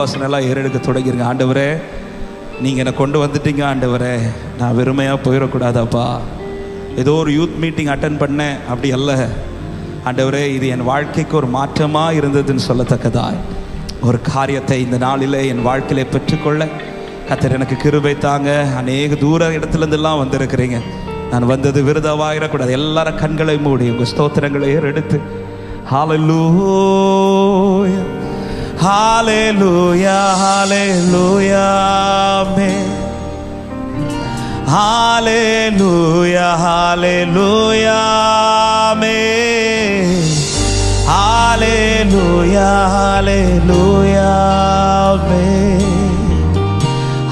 எல்லாம் ஏறெடுக்க தொடங்கிருங்க. ஆண்டவரே, நீங்கள் என்னை கொண்டு வந்துட்டீங்க. ஆண்டவரே, நான் வெறுமையாக போயிடக்கூடாதாப்பா. ஏதோ ஒரு யூத் மீட்டிங் அட்டன் பண்ணேன், அப்படி அல்ல ஆண்டவரே. இது என் வாழ்க்கைக்கு ஒரு மாற்றமாக இருந்ததுன்னு சொல்லத்தக்கதாய் ஒரு காரியத்தை இந்த நாளில் என் வாழ்க்கையில பெற்றுக்கொள்ள கர்த்தர் எனக்கு கிருபை தாங்க. அநேக தூர இடத்துலேருந்துலாம் வந்திருக்கிறீங்க. நான் வந்தது விருதாவாயிடக்கூடாது. எல்லாரும் கண்களை மூடி உங்கள் ஸ்தோத்திரங்களை ஏறெடுத்து ஹல்லேலூயா Hallelujah, hallelujah, amen. Hallelujah, hallelujah, amen. Hallelujah, hallelujah, amen.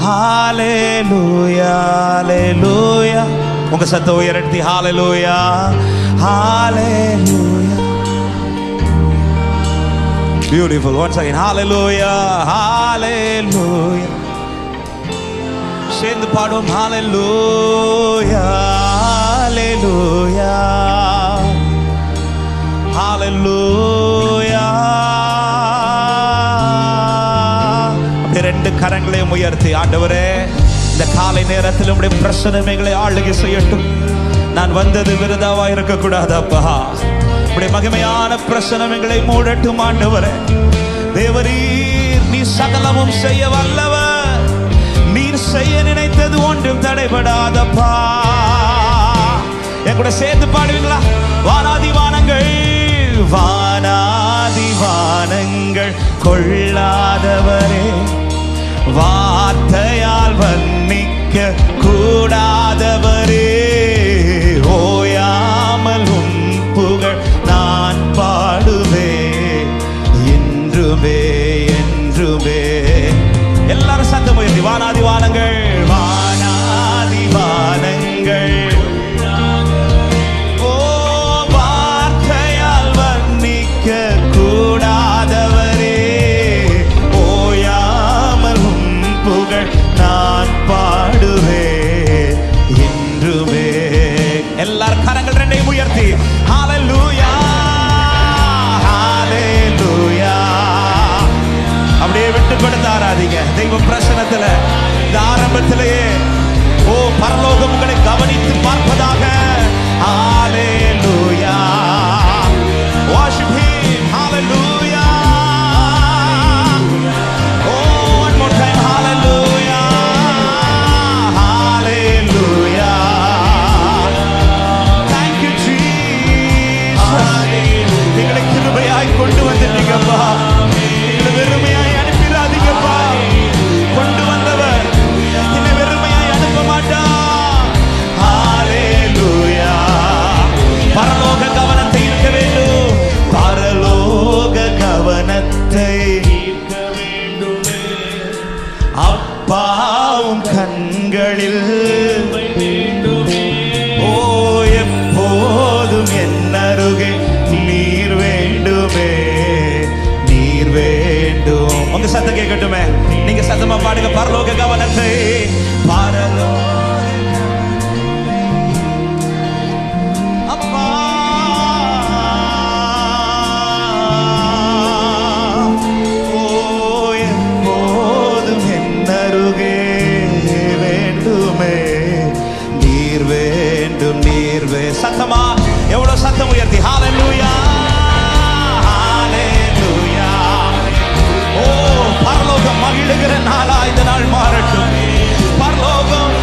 Hallelujah, hallelujah. உங்க சத்தம் உயர்த்தி hallelujah, hallelujah. Beautiful. Once again, hallelujah, hallelujah. சேர்ந்து பாடுவோம் hallelujah, hallelujah, hallelujah. அப்படியே ரெண்டு கரங்களையும் உயர்த்தி, ஆண்டவரே, இந்த காலை நேரத்தில் உம்முடைய பிரசன்னங்களை ஆளுகை செய்யட்டும். நான் வந்தது விருதாவா இருக்கக்கூடாது அப்பா. உம்முடைய மகிமையான பிரசன்னங்களை மூடட்டும் ஆண்டவரே. தேவரீர், நீ சகலமும் செய்ய வல்லவர். நீர் செய்ய நினைத்தது ஒன்றும் தடைபடாதப்பா. என் கூட சேர்ந்து பாடுவீங்களா? வானாதி வானங்கள், வானாதி வானங்கள் கொள்ளாதவரே, வார்த்தையால் வர்ணிக்க கூடாதவரே, ஓயாமல் உம் புகழ் நான் பாடுவே என்றுமே என்றுமே. எல்லாரும் சத்தம் உயர்த்தி, வானாதி வானங்கள், வானாதி வானங்கள், ஓ வார்த்தையால் வர்ணிக்க கூடாதவரே, ஓயாமல் உம் புகழ் நான் பாடுவே என்றுமே. எல்லாரும் கரங்கள் ரெண்டையும் உயர்த்தி ஹalleluya, ஹalleluya. அப்படியே விட்டு கொடுத்து ஆராதிங்க. தெய்வ பிரசன்னத்துல இந்த ஆரம்பத்திலேயே ஓ பரலோகம் உங்களை கவனித்து பார்ப்பதாக. ஹalleluya, worship him, hallelujah. Oh, one more time, hallelujah, hallelujah. Thank you Jesus. எங்களை கிருபையாய் கொண்டு வந்துட்டீங்கப்பா. எங்களை வெறுமையாய் அனுப்பிடாதீங்கப்பா. கொண்டு வந்தவர் என்னை வெறுமையாய் அனுப்ப மாட்டார். ஹalleluya. பரலோக கவனத்தை இருக்க வேண்டும். பரலோக கவனத்தை இருக்க வேண்டும். அப்பாவும் கண்களில் ஓ எப்போதும் என் அருகே நீர் வேண்டுமே, நீர் வேண்டும். உங்க சத்தம் கேட்கட்டுமே. நீங்க சத்தமா பாடுங்க. பரலோக கவனத்தை, பரலோக அப்பா, ஓ எப்போதும் என் அருகே வேண்டுமே, நீர் வேண்டும், நீர் சத்தமா எவ்வளவு சத்தம் உயர்த்தி ஹalleluya, ஹalleluya. ஓ பரலோகம் மகிழுகிற நாளா இந்த நாள் மாறட்டும். பரலோகம்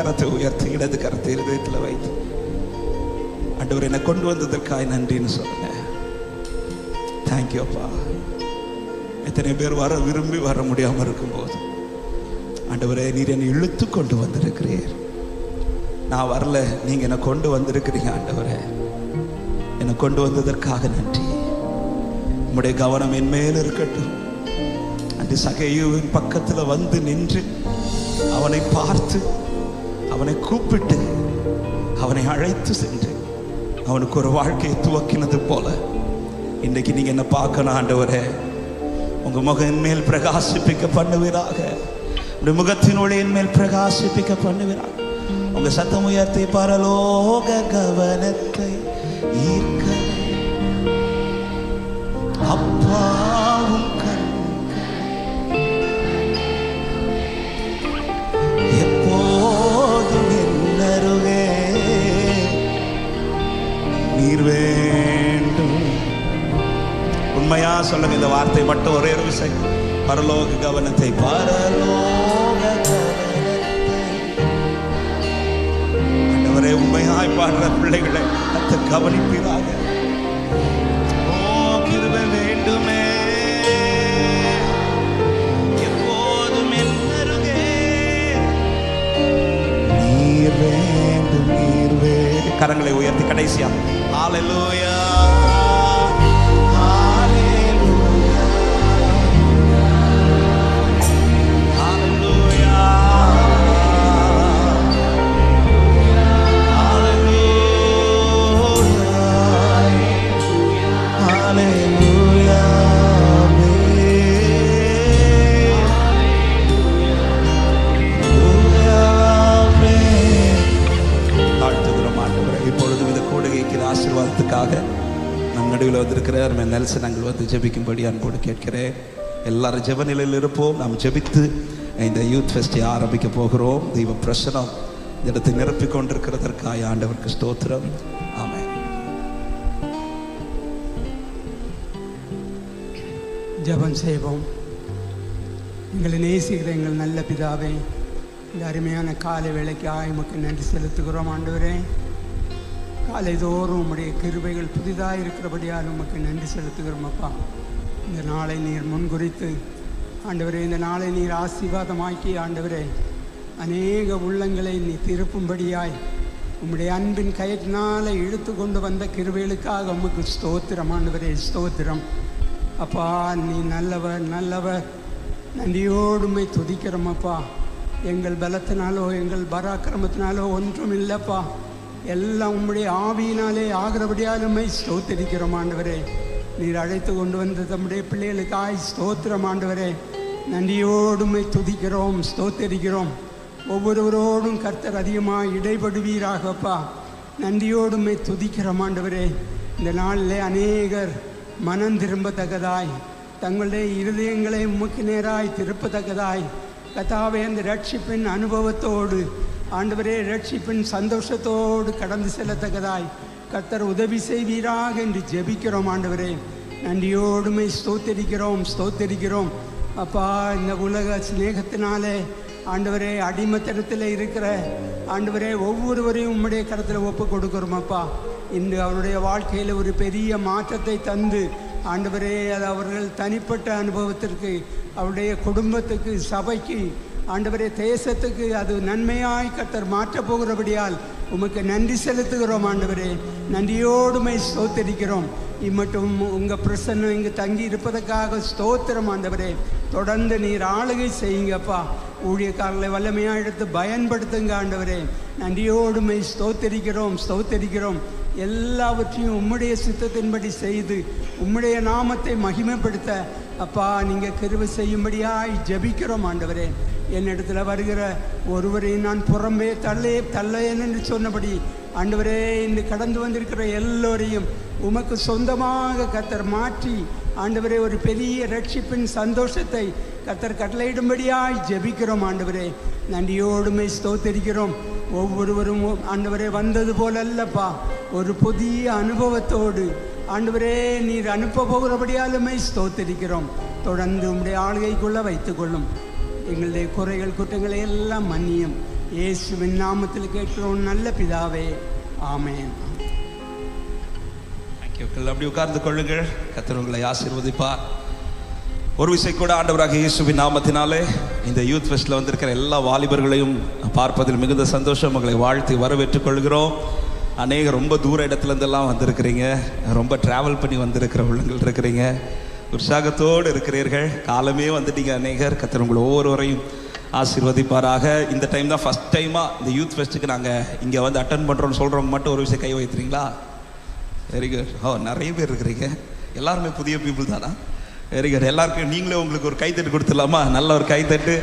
கரத்தை உயர்த்தி இடது கரத்தை இருதயத்தில் வைத்து ஆண்டவர் என்னை கொண்டு வந்ததற்காக நன்றின்னு சொல்லுங்க. தேங்க்யூ அப்பா. எத்தனை பேர் வர விரும்பி வர முடியாமல் இருக்கும்போது ஆண்டவரே நீர் என்னை இழுத்து கொண்டு வந்திருக்கிறீர். நான் வரல, நீங்க என்னை கொண்டு வந்திருக்கிறீங்க. ஆண்டவரே என்னை கொண்டு வந்ததற்காக நன்றி. உம்முடைய கவனம் என் மேல் இருக்கட்டும். அன்று சகையுவின் பக்கத்தில் வந்து நின்று அவனை பார்த்து அவனை கூப்பிட்டு அவனை அழைத்து சென்று அவனுக்கு ஒரு வாழ்க்கையை துவக்கினது போல இன்றைக்கு நீங்க என்ன பார்க்கணும். ஆண்டவரே உங்க முகம் என் மேல் பிரகாசிப்பிக்க பண்ணுவீராக. உங்க முகத்தினுடைய என் மேல் பிரகாசிப்பிக்க பண்ணுவீராக. உங்க சத்தம் உயர்த்தி பரலோக கவனத்தை ஈர்க்க அப்பாவும் எப்போதும் என்னருகே நீர் வேண்டும். உண்மையா சொல்லுங்க இந்த வார்த்தை மட்டும் ஒரே ஒரு விஷயம். பரலோக கவனத்தை பரலோக ஆண்டவரே உண்மையாய் பாடுற பிள்ளைகளை அத்தை கவனிப்பீராக. கிருபை வேண்டுமே எப்போதும் என்னருகே நீர் வேண்டும் நீர் வேண்டும். கரங்களை உயர்த்தி கடைசியா ஹல்லேலூயா ஆசீர்வாதத்துக்காக நம் நடுவில் வந்திருக்கிறார் நெல்சன் நாங்கள் வந்து ஜெபிக்கும்படி அன்போடு கேட்கிறேன். எல்லாரும் ஜெப நிலையில் இருப்போம். நாம் ஜெபித்து இந்த யூத் ஃபெஸ்டை ஆரம்பிக்க போகிறோம். தெய்வ பிரசனம் இந்த இடத்தை நிரப்பிக் கொண்டிருக்கிறதற்காக ஆண்டவருக்கு ஸ்தோத்திரம். ஆமென். ஜெபம் செய்வோம். எங்களை நேசிக்கிற எங்கள் நல்ல பிதாவே, இந்த அருமையான காலை வேளைக்காக உமக்கு நன்றி செலுத்துகிறோம். ஆண்டவரே, காலை தோறும் உம்முடைய கிருபைகள் புதிதாக இருக்கிறபடியால் உமக்கு நன்றி செலுத்துகிறோம். அப்பா, இந்த நாளை நீர் முன்குறித்து ஆண்டவரே, இந்த நாளை நீர் ஆசீர்வாதமாக்கி ஆண்டவரே, அநேக உள்ளங்களை நீ திருப்பும்படியாய் உம்முடைய அன்பின் கயிற்றினால இழுத்து கொண்டு வந்த கிருபைகளுக்காக உமக்கு ஸ்தோத்திரம். ஆண்டவரே ஸ்தோத்திரம். அப்பா, நீ நல்லவர் நல்லவர். நன்றியோடுமை துதிக்கிறோம். அப்பா, எங்கள் பலத்தினாலோ எங்கள் பராக்கிரமத்தினாலோ ஒன்றும் இல்லைப்பா, எல்லாம் உம்முடைய ஆவியினாலே ஆகிறபடியாலுமே ஸ்தோத்திரிக்கிறோம். ஆண்டவரே, நீர் அழைத்து கொண்டு வந்த தம்முடைய பிள்ளைகளுக்காய் ஸ்தோத்திரம். ஆண்டவரே, நன்றியோடுமை துதிக்கிறோம், ஸ்தோத்திரிக்கிறோம். ஒவ்வொருவரோடும் கர்த்தர் அதிகமாக இடைபடுவீராகப்பா. நன்றியோடுமை துதிக்கிறோம். ஆண்டவரே, இந்த நாளிலே அநேகர் மனம் திரும்பத்தக்கதாய், தங்களுடைய இருதயங்களை உமக்கு நேராய் திருப்பத்தக்கதாய் கர்த்தாவே, அந்த ரட்சிப்பின் அனுபவத்தோடு ஆண்டவரே, ரட்சிப்பின் சந்தோஷத்தோடு கடந்து செல்லத்தக்கதாய் கர்த்தர் உதவி செய்வீராக என்று ஜெபிக்கிறோம். ஆண்டவரே, நன்றியோடுமை ஸ்தோத்திரிக்கிறோம் ஸ்தோத்திரிக்கிறோம். அப்பா, இந்த உலக சிநேகத்தினாலே ஆண்டவரே அடிமத்தனத்தில் இருக்கிற ஆண்டவரே ஒவ்வொருவரையும் உம்முடைய கரத்தில் ஒப்பு கொடுக்கிறோம். அப்பா, இன்று அவருடைய வாழ்க்கையில் ஒரு பெரிய மாற்றத்தை தந்து ஆண்டவரே, அது அவர்கள் தனிப்பட்ட அனுபவத்திற்கு, அவருடைய குடும்பத்துக்கு, சபைக்கு, ஆண்டவரே தேசத்துக்கு அது நன்மையாய் கர்த்தர் மாற்றப் போகிறபடியால் உமக்கு நன்றி செலுத்துகிறோம். ஆண்டவரே, நன்றியோடுமை ஸ்தோத்திரிக்கிறோம். இம்மட்டும் உங்கள் பிரசன்னம் இங்கு தங்கி இருப்பதற்காக ஸ்தோத்திரம். ஆண்டவரே, தொடர்ந்து நீர் ஆளுகை செய்யுங்கப்பா. ஊழியக்காரர்களை வல்லமையாக எடுத்து பயன்படுத்துங்க. ஆண்டவரே, நன்றியோடுமை ஸ்தோத்திரிக்கிறோம் ஸ்தோத்திரிக்கிறோம். எல்லாவற்றையும் உம்முடைய சித்தத்தின்படி செய்து உம்முடைய நாமத்தை மகிமைப்படுத்த அப்பா நீங்கள் கிருபை செய்யும்படியாய் ஜெபிக்கிறோம். ஆண்டவரே, என்னிடத்தில் வருகிற ஒருவரையும் நான் புறம்பே தள்ளையேன் என்று சொன்னபடி ஆண்டவரே, இன்று கடந்து வந்திருக்கிற எல்லோரையும் உமக்கு சொந்தமாக கர்த்தர் மாற்றி ஆண்டவரே, ஒரு பெரிய ரட்சிப்பின் சந்தோஷத்தை கர்த்தர் கட்டளையிடும்படியாய் ஜெபிக்கிறோம். ஆண்டவரே, நன்றியோடுமை ஸ்தோத்திரிக்கிறோம். ஒவ்வொருவரும் ஆண்டவரே வந்தது போல அல்லப்பா, ஒரு புதிய அனுபவத்தோடு ஆண்டவரே நீர் அனுப்ப போகிறபடியாலுமே ஸ்தோத்திரிக்கிறோம். தொடர்ந்து உம்முடைய ஆளுகைக்குள்ளே வைத்துக்கொள்ளும். எங்களுடைய குறைகள் குற்றங்களை எல்லாம் மன்னியும். இயேசுவின் நாமத்தில் கேட்கிறோம் நல்ல பிதாவே, ஆமென். அப்படி உட்கார்ந்து கொள்ளுங்கள். கர்த்தர் உங்களை ஆசீர்வதிப்பார். ஒரு விசை கூட ஆண்டவராக இயேசுவின் நாமத்தினாலே இந்த யூத் ஃபெஸ்ட்ல வந்திருக்கிற எல்லா வாலிபர்களையும் பார்ப்பதில் மிகுந்த சந்தோஷம். உங்களை வாழ்த்தி வரவேற்றுக் கொள்கிறோம். அநேக ரொம்ப தூர இடத்துலேருந்தெல்லாம் வந்திருக்கிறீங்க. ரொம்ப ட்ராவல் பண்ணி வந்திருக்கிற உள்ளங்கள் இருக்கிறீங்க. உற்சாகத்தோடு இருக்கிறீர்கள். காலமே வந்துட்டீங்க அநேகர். கர்த்தர் உங்களை ஒவ்வொருவரையும் ஆசீர்வதிப்பாராக. இந்த டைம் தான் ஃபஸ்ட் டைமாக இந்த யூத் ஃபெஸ்ட்டுக்கு நாங்கள் இங்கே வந்து அட்டன் பண்ணுறோன்னு சொல்கிறவங்க மட்டும் ஒரு விஷயம் கை வைக்கிறீங்களா? Very good. நிறைய பேர் இருக்கிறீங்க. எல்லாருமே புதிய பீப்புள் தானா? Very good. எல்லாருக்கும் நீங்களே உங்களுக்கு ஒரு கைத்தட்டு கொடுத்துடலாமா? நல்ல ஒரு கைத்தட்டு.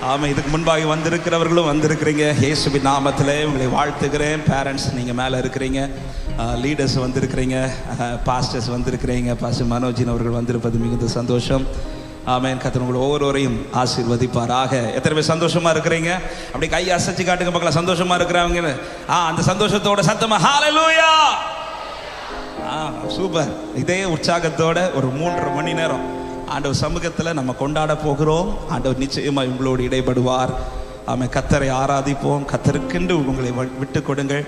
ஆமாம், இதுக்கு முன்பாக வந்திருக்கிறவர்களும் வந்திருக்கிறீங்க. இயேசுவின் நாமத்தில் உங்களை வாழ்த்துக்கிறேன். பேரண்ட்ஸ் நீங்கள் மேலே இருக்கிறீங்க, லீடர்ஸ் வந்திருக்கிறீங்க, பாஸ்டர்ஸ் வந்திருக்கிறீங்க. பாஸ்டர் மனோஜின் அவர்கள் வந்திருப்பது மிகுந்த சந்தோஷம். ஆமென். கர்த்தர் உங்களை ஒவ்வொருவரையும் ஆசீர்வதிப்பாராக. எத்தனை பேர் சந்தோஷமா இருக்கிறீங்க? அப்படி கை அசைச்சு காட்டுங்க பார்க்கலாம். சந்தோஷமா இருக்கிறவங்க அந்த சந்தோஷத்தோட சத்தமா ஹalleluya. சூப்பர். இதே உற்சாகத்தோட ஒரு 3.5 மணி நேரம் ஆண்டவர் சமூகத்தில் நம்ம கொண்டாட போகிறோம். ஆண்டவர் நிச்சயமாக உங்களோடு இடைப்படுவார். ஆமாம், கர்த்தரை ஆராதிப்போம். கர்த்தருக்கென்று உங்களை விட்டு கொடுங்கள்.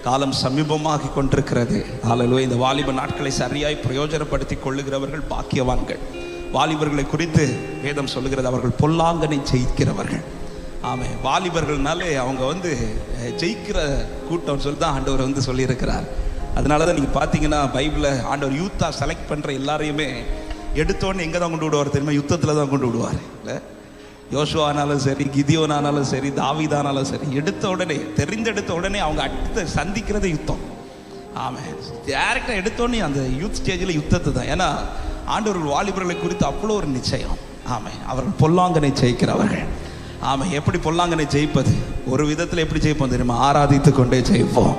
காலம் சமீபமாகி கொண்டிருக்கிறது. ஹalleluya. இந்த வாலிப நாட்களை சரியாய் பிரயோஜனப்படுத்தி கொள்ளுகிறவர்கள் பாக்கியவான்கள். வாலிபர்களை குறித்து வேதம் சொல்லுகிறது, அவர்கள் பொல்லாங்கனை ஜெயிக்கிறவர்கள். ஆமாம், வாலிபர்கள்னாலே அவங்க ஜெயிக்கிற கூட்டம் சொல்லி தான் ஆண்டவர் சொல்லியிருக்கிறார். அதனால தான் நீங்கள் பார்த்தீங்கன்னா பைபிளில் ஆண்டவர் யூத்தாக செலக்ட் பண்ணுற எல்லாரையுமே எடுத்தோடனே எங்கே தான் கொண்டு விடுவார் தெரியுமா? யுத்தத்தில் தான் கொண்டு விடுவார். இல்லை, யோசுவானாலும் சரி, கிதியோனானாலும் சரி, தாவீதானாலும் சரி, தெரிந்தெடுத்த உடனே அவங்க அடுத்து சந்திக்கிறது யுத்தம். ஆமாம், டேரெக்டாக எடுத்தோடனே அந்த யூத் ஸ்டேஜில் யுத்தத்தை தான். ஏன்னா ஆண்டவர்கள் வாலிபர்களை குறித்து அவ்வளோ ஒரு நிச்சயம். ஆமாம், அவர்கள் பொல்லாங்கனை ஜெயிக்கிறவர்கள். ஆமாம், எப்படி பொல்லாங்கனை ஜெயிப்பது? ஒரு விதத்தில் எப்படி ஜெயிப்போம் தெரியுமா? ஆராதித்து கொண்டே ஜெயிப்போம்.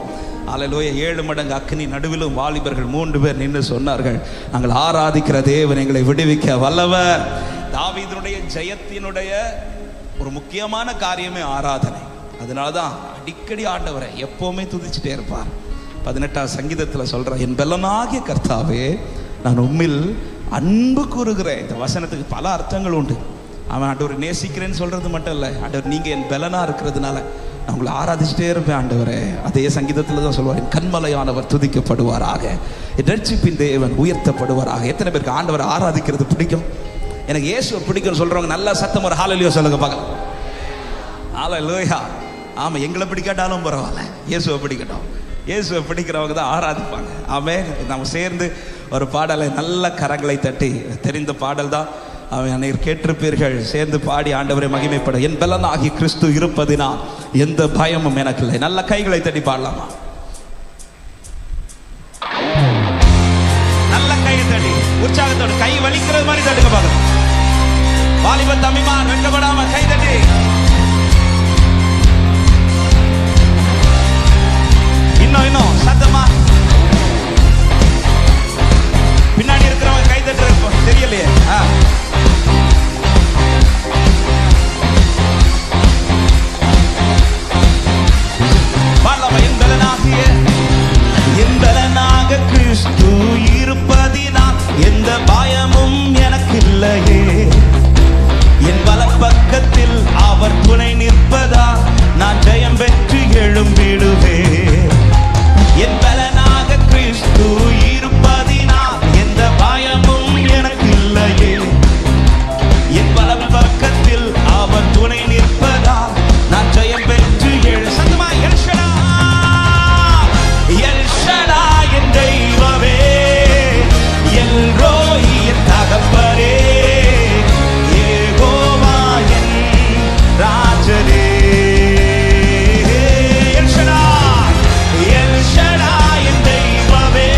ஹல்லேலூயா. 7 மடங்கு அக்கினி நடுவிலும் வாலிபர்கள் 3 பேர் நின்று சொன்னார்கள், நாங்கள் ஆராதிக்கிற தேவன் எங்களை விடுவிக்க வல்லவர். தாவீதுடைய ஜெயத்தினுடைய ஒரு முக்கியமான காரியமே ஆராதனை. அதனால தான் அடிக்கடி ஆண்டவரை எப்பவுமே துதிச்சுட்டே இருப்பார். 18ஆம் சங்கீதத்தில் சொல்ற, என் பெலனாகிய கர்த்தாவே நான் உம்மில் அன்பு கூறுகிறேன். இந்த வசனத்துக்கு பல அர்த்தங்கள் உண்டு. அவன் ஆண்டவர் நேசிக்கிறேன்னு சொல்றது மட்டும் இல்லை, ஆண்டவர் நீங்க என் பெலனா இருக்கிறதுனால நான் உங்களை ஆராதிச்சுட்டே இருப்பேன் ஆண்டவரே. அதே சங்கீதத்தில் தான் சொல்லுவார், என் கண்மலையானவர் துதிக்கப்படுவாராக, என் ரட்சிப்பின் தேவன் உயர்த்தப்படுவாராக. எத்தனை பேருக்கு ஆண்டவரை ஆராதிக்கிறது பிடிக்கும்? எனக்கு இயேசுவை பிடிக்கும்னு சொல்றவங்க நல்ல சத்தம் ஒரு ஹல்லேலூயா சொல்லுங்க பார்க்கலாம். ஹல்லேலூயா. ஆமாம், எங்களை பிடிக்காட்டாலும் பரவாயில்ல, இயேசுவை பிடிக்கட்டும். இயேசுவை பிடிக்கிறவங்க தான் ஆராதிப்பாங்க. ஆமென். நம்ம சேர்ந்து ஒரு பாடலை நல்ல கரங்களை தட்டி, தெரிந்த பாடல் தான், அவன் அனைவர் கேட்டிருப்பீர்கள், சேர்ந்து பாடி ஆண்டவரை மகிமைப்பட. என் பலனாகி கிறிஸ்து இருப்பதினால் எந்த பயமும் எனக்கு இல்லை. நல்ல கைகளை தட்டி பாடலாமா? நல்ல கையை தட்டி உற்சாகத்தோடு, கை வலிக்கிறது மாதிரி தட்டுங்க பார்க்கலாம். வாலிப தம்பிமார் வெட்கப்படாம கை தட்டி. இன்னும் சத்தமா. பின்னாடி இருக்கிறவங்க கை தட்டு தெரியலையே. எந்தலனாக கிறிஸ்து இருப்பதினால் எந்த பயமும் எனக்கு இல்லையே. என் வலப்பக்கத்தில் அவர் துணை நிற்பதா நான் ஜெயம் பெற்று எழும்பிடுவேன். என் பலனாக கிறிஸ்து இருப்பதினால் எந்த பயமும் எனக்கு இல்லையே. என் வலப்பக்கத்தில் அவர் துணை நிற்பதா நான் ஜெயம் பெற்று சத்தமா எல் ஷடாய் என் தெய்வமே, எல் ரோயி என் தகப்பனே, யெகோவா என் ராஜனே. எல் ஷடாய் என் தெய்வமே,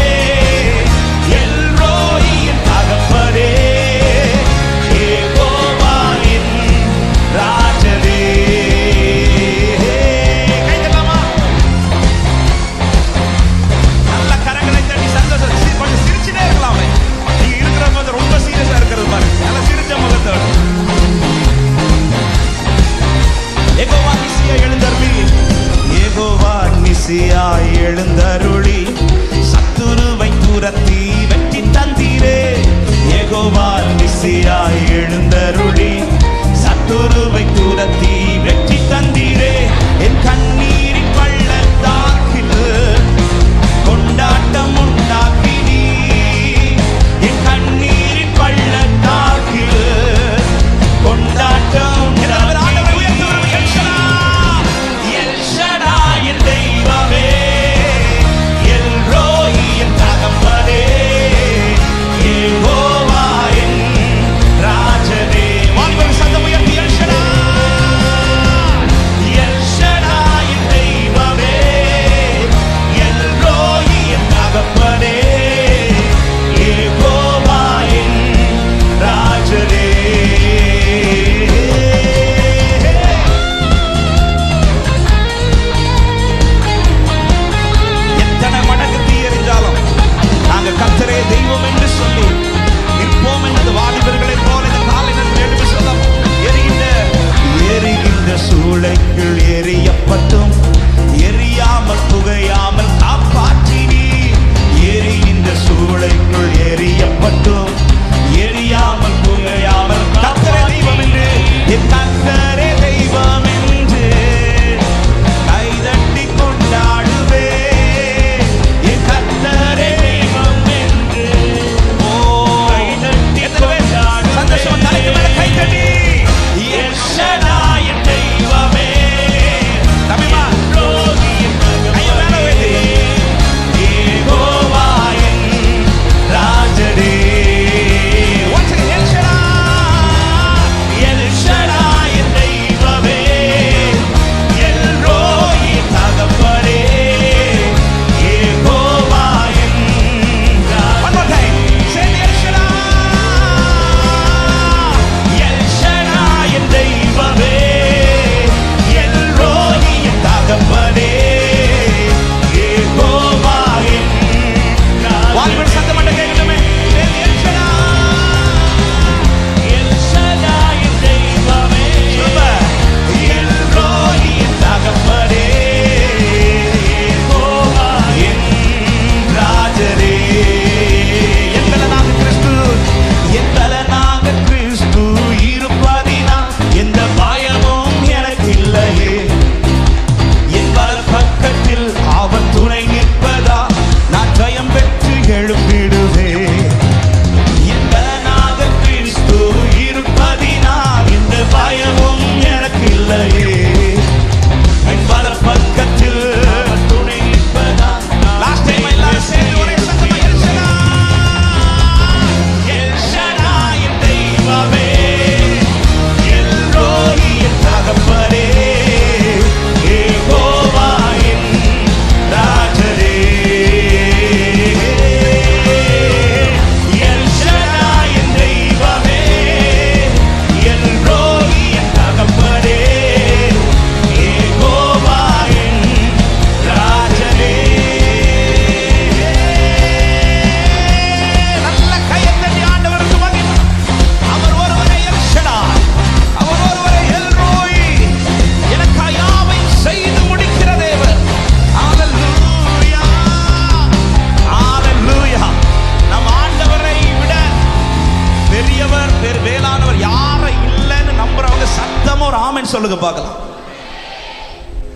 சொல்லுங்க பார்க்கலாம்.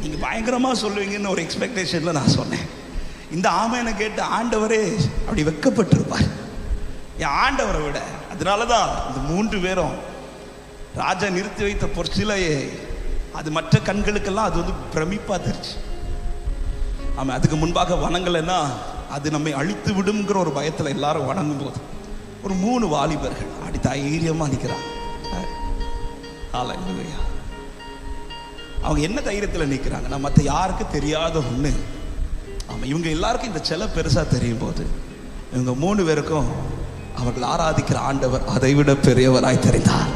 நீங்க பயங்கரமா சொல்லுவீங்கன்னு ஒரு எக்ஸ்பெக்டேஷன்ல நான் சொன்னேன். இந்த ஆமையனை கேட்டு ஆண்டவரே அப்படி வெக்கப்பட்டிருப்பார் என் ஆண்டவரை விட. அதனாலதான் இந்த 3 பேரும் ராஜா நிறுத்தி வைத்த பொற்சிலையே அது மற்ற கண்களுக்கெல்லாம் அது பிரமிப்பா தெரிச்சு. ஆமா, அதுக்கு முன்பாக வணங்கலைன்னா அது நம்மை அழித்து விடுங்கிற ஒரு பயத்துல எல்லாரும் வணங்கும் போது ஒரு 3 வாலிபர்கள் அப்படி தைரியமா நிற்கிறாங்க. ஹல்லேலூயா. அவங்க என்ன தைரியத்தில் நிற்கிறாங்க? நான் மற்ற யாருக்கு தெரியாத ஒண்ணு. ஆமா, இவங்க எல்லாருக்கும் இந்த சிலை பெருசா தெரியும் போது இவங்க 3 பேருக்கும் அவர்கள் ஆராதிக்கிற ஆண்டவர் அதை விட பெரியவராய் தெரிந்தார்.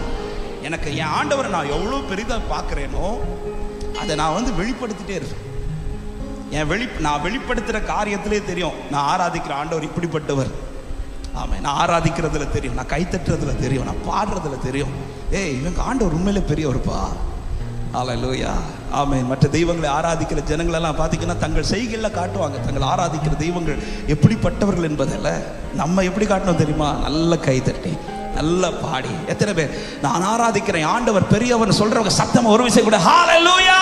எனக்கு என் ஆண்டவரை நான் எவ்வளவு பெரிதா பார்க்கிறேனோ அதை நான் வெளிப்படுத்திட்டே இருப்பேன். நான் வெளிப்படுத்துகிற காரியத்திலே தெரியும் நான் ஆராதிக்கிற ஆண்டவர் இப்படிப்பட்டவர். ஆமாம், நான் ஆராதிக்கிறதுல தெரியும், நான் கைத்தட்டுறதுல தெரியும், நான் பாடுறதுல தெரியும். இவங்க ஆண்டவர் உண்மையிலே பெரியவர்ப்பா. ஹல்லேலூயா. ஆமென். மற்ற தெய்வங்களை ஆராதிக்கிற ஜனங்களெல்லாம் பார்த்தீங்கன்னா தங்கள் செய்கையில் காட்டுவாங்க தங்கள் ஆராதிக்கிற தெய்வங்கள் எப்படிப்பட்டவர்கள் என்பதில்ல. நம்ம எப்படி காட்டணும் தெரியுமா? நல்ல கைத்தட்டி நல்ல பாடி. எத்தனை பேர் நான் ஆராதிக்கிறேன் ஆண்டவர் பெரியவர் சொல்றவங்க சத்தமா ஒரு விஷயம் கூட ஹல்லேலூயா.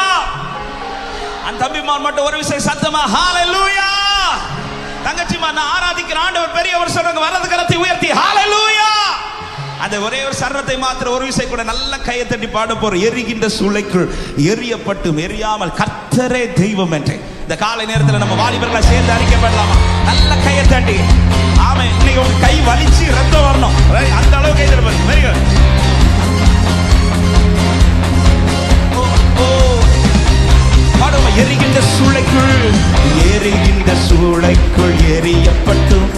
அந்த தம்பிமார் மட்டும் ஒரு விஷயம் சத்தமா ஹல்லேலூயா. தங்கச்சிமா நான் ஆராதிக்கிற ஆண்டவர் பெரியவர் சொல்றவங்க வலது கரத்தை உயர்த்தி ஹல்லேலூயா. அந்த ஒரே ஒரு சரணத்தை மாத்திர ஒரு விஷயம் கூட நல்ல கையை தட்டி பாட போறோம். எரிகின்ற சூளைக்குள் எரியப்பட்டும் எரியாமல் கர்த்தரே தெய்வம் என்று இந்த காலை நேரத்தில் நம்ம வாலிபர்களை சேர்ந்து அறிக்கப்படலாமா? நல்ல கையை தட்டி. ஆமென். இன்னைக்கு உங்க கை வலிச்சு ரத்தம் வரணும், அந்த அளவுக்கு கை தட்டுங்க. Very good. பாடுமா. எரிகின்ற சூளைக்குள் எரியப்பட்டும்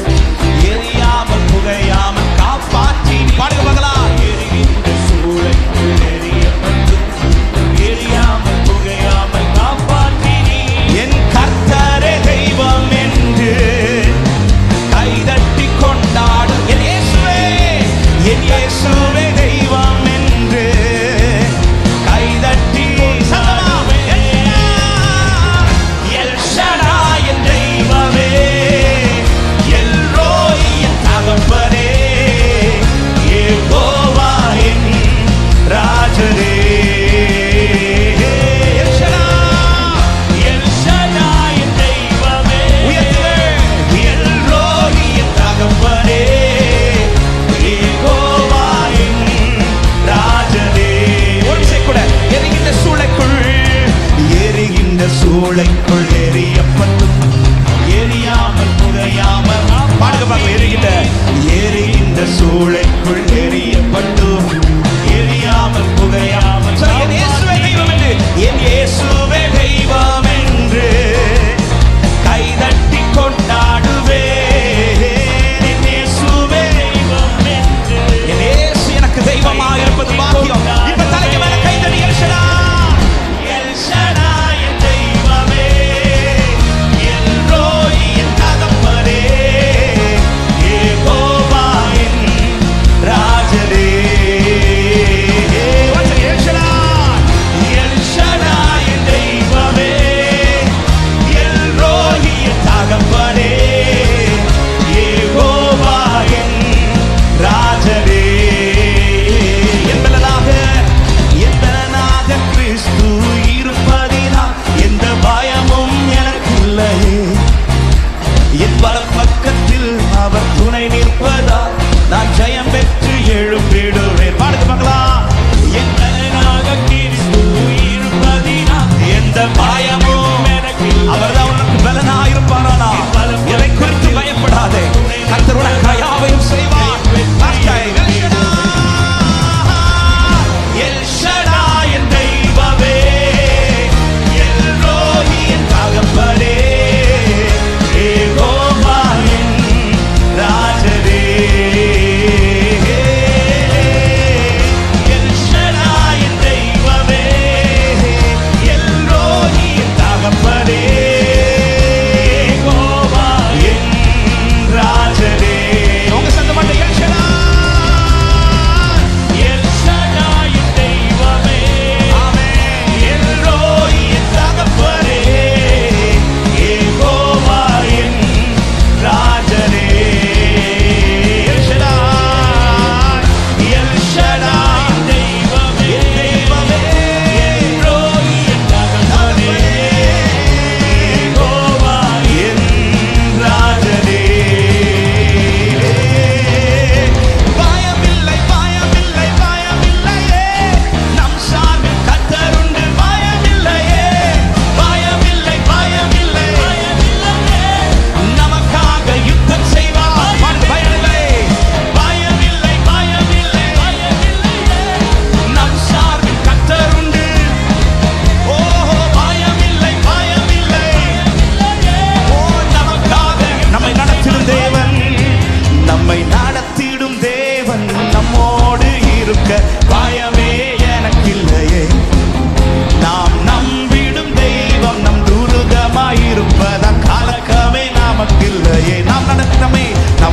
எரியாமல் புகையாமல் காப்பாற்றி பாடுங்க பார்க்கலாம். எரிகின்ற சூளைக்குள் எரியப்பட்டும் எரியாமல் புகையாமல் காப்பாற்றி என் கர்த்தரே தெய்வம் என்று கைதட்டி கொண்டாடும் என் இயேசுவே தெய்வம் என்று கைதட்டி சூளைக்குள் எரியப்பட்டும் எரியாமல் புகையாமல் பாடுக பாருங்க. எரிகின்ற சூளைக்குள் எரியப்பட்டும் எரியாமல் புகையாமல் என் இயேசுவே தெய்வம் என்று என் இயேசுவே தெய்வம் என்று கைதட்டி கொண்டாடுவே. என் இயேசுவே தெய்வம் என்று என் இயேசு எனக்கு தெய்வமாக இருப்பது பாக்கியம். இப்ப தலைக்கு மேல கைதட்டி எல்ஷடா எல்ஷடா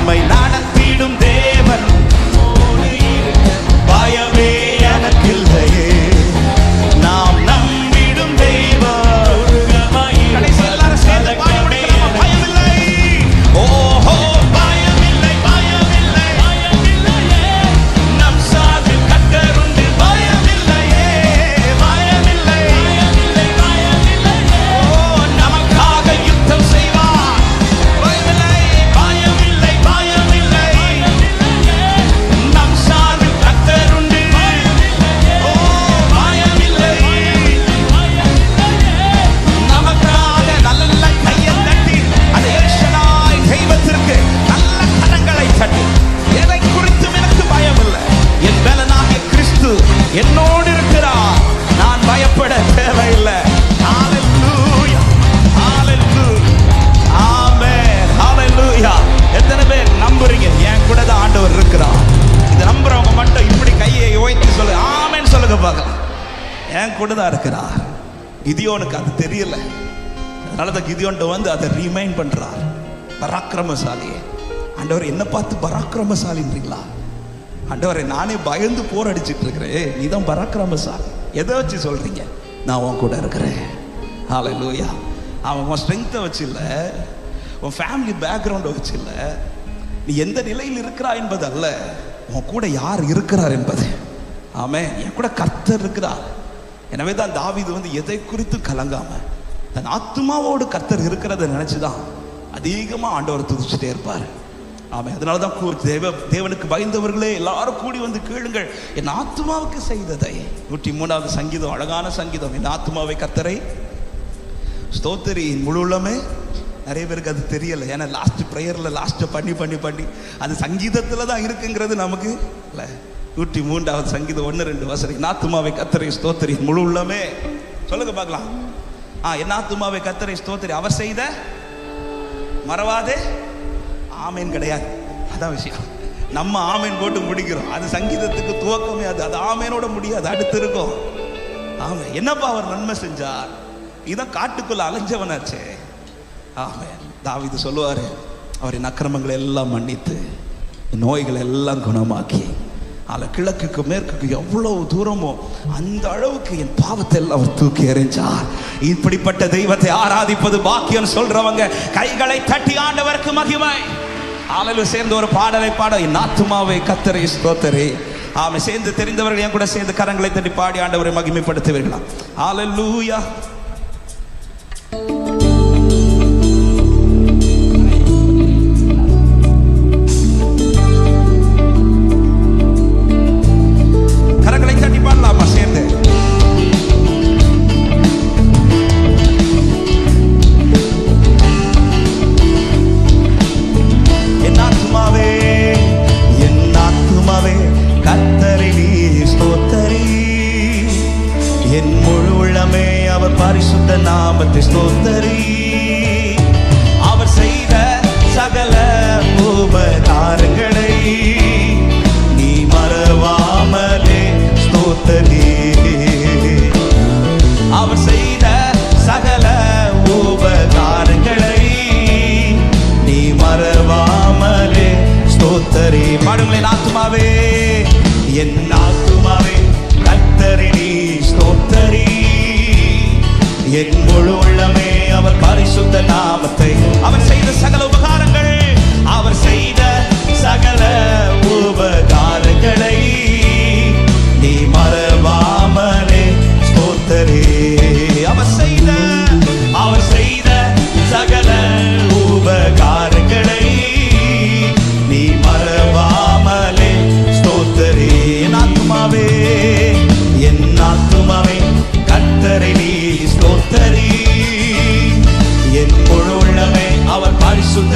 நம்மை நடத்திடும் தேவன் பயமே எனக்கில்லையே. நாம் நம்பிடும் தெய்வம் கடைசி எல்லாரும் சேர்ந்து பாடி முடிக்கிறோம். பயமில்லை, ஓஹோ பயமில்லை, பயமில்லை, நம் சாது கர்த்தருண்டு. பயமில்லையே, பயமில்லை, ஓ நமக்காக யுத்தம் செய்வார். பயமில்லை, பயமில்லை, பயமில்லை, நம் சாது கர்த்தருண்டு. ஓ பயமில்லை, நமக்காக நல்ல கையை தட்டி அந்த எல்ஷடாய் தெய்வத்திற்கு நல்ல கரங்களை தட்டி, எதை குறித்தும் எனக்கு பயமில்லை, என் பலனாகிய கிறிஸ்து என்னோடு இருக்கிறார், நான் பயப்பட தேவையில்லை. ஹalleluya, ஹalleluya, ஆமென், ஹalleluya. எத்தனை பேர் நம்புறீங்க என் கூட தான் ஆண்டவர் இருக்கிறார்? இது நம்புறவங்க மட்டும் இப்படி கையை உயர்த்தி சொல்லுங்க, ஆமென் சொல்லுங்க பார்க்கலாம். என் கூட தான் இருக்கிறார். கிதியோனுக்கு அது தெரியல, அதனாலதான் கிதியோன்ட்ட வந்து அதை ரிமைண்ட் பண்றார். பராக்கிரமசாலியே, ஆண்டவர் என்ன பார்த்து பராக்கிரமசாலின்றீங்களா? ஆண்டவரை நானே பயந்து போர் அடிச்சிட்டு இருக்கிறேன், நீ தான் பராக்கிரமசாலி. எதை வச்சு சொல்றீங்க? நான் உன் கூட இருக்கிறேன். ஹalleluya. அவன் உன் ஸ்ட்ரென்த்தை வச்சு இல்லை, உன் ஃபேமிலி பேக்ரவுண்டை வச்சு இல்லை, நீ எந்த நிலையில் இருக்கிறாய் என்பது அல்ல, உன் கூட யார் இருக்கிறார் என்பது. ஆமென். என் கூட கர்த்தர் இருக்கிறார். எனவே தான் தாவீது வந்து எதை குறித்து கலங்காம தன் ஆத்துமாவோடு கர்த்தர் இருக்கிறத நினைச்சுதான் அதிகமா ஆண்டவர் துதிச்சுட்டே இருப்பார். ஆமாம். அதனால தான் தேவனுக்கு பயந்தவர்களே எல்லாரும் கூடி வந்து கேளுங்கள் என் ஆத்துமாவுக்கு செய்ததை. 103வது சங்கீதம், அழகான சங்கீதம். என் ஆத்துமாவை கர்த்தரை ஸ்தோத்திரி முழு உள்ளமே. நிறைய பேருக்கு அது தெரியல, ஏன்னா லாஸ்ட் ப்ரேயர்ல லாஸ்ட் பண்ணி பண்ணி பண்ணி அது சங்கீதத்துல தான் இருக்குங்கிறது நமக்கு இல்லை. 103வது சங்கீதம் 1-2 வசனம். என் ஆத்துமாவை கர்த்தரை ஸ்தோத்திரி முழு உள்ளமே. சொல்லுங்க பார்க்கலாம். என் ஆத்துமாவை கர்த்தரை ஸ்தோத்திரி, அவர் செய்த மறவாதே. ஆமேன் கிடையாது, அதான் விஷயம். நம்ம ஆமேன் போட்டு முடிக்கிறோம், அது சங்கீதத்துக்கு துவக்கமே. அது ஆமேனோட முடியாது, அடுத்து இருக்கும். ஆமே, என்னப்பா அவர் நன்மை செஞ்சார், இதான் காட்டுக்குள்ள அலைஞ்சவனாச்சே. ஆமேன். தாவீது சொல்லுவாரு, அவரின் அக்கிரமங்களை எல்லாம் மன்னித்து நோய்களை எல்லாம் குணமாக்கி, அதில் கிழக்குக்கு மேற்குக்கு எவ்வளவு தூரமோ அந்த அளவுக்கு என் பாவத்தை எல்லாம் அவர் தூக்கி எறிஞ்சார். இப்படிப்பட்ட தெய்வத்தை ஆராதிப்பது பாக்கியம் சொல்றவங்க கைகளை தட்டி ஆண்டவருக்கு மகிமை. ஆளு சேர்ந்து ஒரு பாடலை பாட, என் ஆத்துமாவை கர்த்தரை ஸ்தோத்திரி. ஆமை சேர்ந்து தெரிந்தவர்கள் என் கூட சேர்ந்து கரங்களை தட்டி பாடி ஆண்டவரை மகிமைப்படுத்துவீர்களா? ஹalleluya. கரங்களை தட்டி பாடலாமா சேர்ந்து? என் ஆத்துமாவே, என் ஆத்துமாவே கர்த்தரை நீ ஸ்தோத்திரி. என் முழு உள்ளமே அவர் பரிசுத்த நாமத்தை ஸ்தோத்திரி. அவர் செய்த சகல உபகாரங்களை நீ மறவாமலே ஸ்தோத்திரி. அவர் செய்த சகல உபகாரங்களை நீ மறவாமலே ஸ்தோத்திரி. பாடுங்களேன். ஆத்துமாவே, என் ஆத்துமாவே கர்த்தரை நீ ஸ்தோத்திரி. என் முழு உள்ளமே அவர் பரிசுத்த நாமத்தை. அவர் செய்த சகல உபகாரங்கள், அவர் செய்த சகல உபகாரங்களை நீ மறவாமலே ஸ்தோத்திரி. அவர் செய்த சகல உபகாரங்களை நீ மறவாமலே ஸ்தோத்திரி. என் ஆத்துமாவே, என் ஆத்துமாவே கர்த்தரை நீ ஸ்தோத்திரி. என் முழு உள்ளமே அவர் பரிசுத்த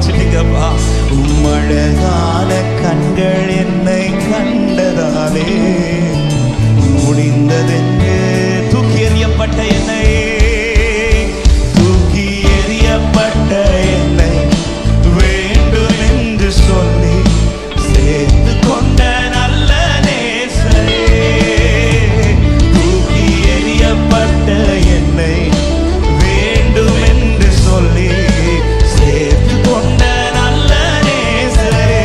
வச்சிட்டீங்கப்பா. உம்மழகான கண்கள் என்னை கண்டதாலே முடிந்ததென்று தூக்கி எறியப்பட்ட என்னை வேண்டும் என்று சொல்லி சேர்த்து கொண்ட நல்ல நேசரே, தூக்கி எறியப்பட்ட என்னை வேண்டும் என்று சொல்லி சேர்த்து கொண்ட நல்ல நேசரே,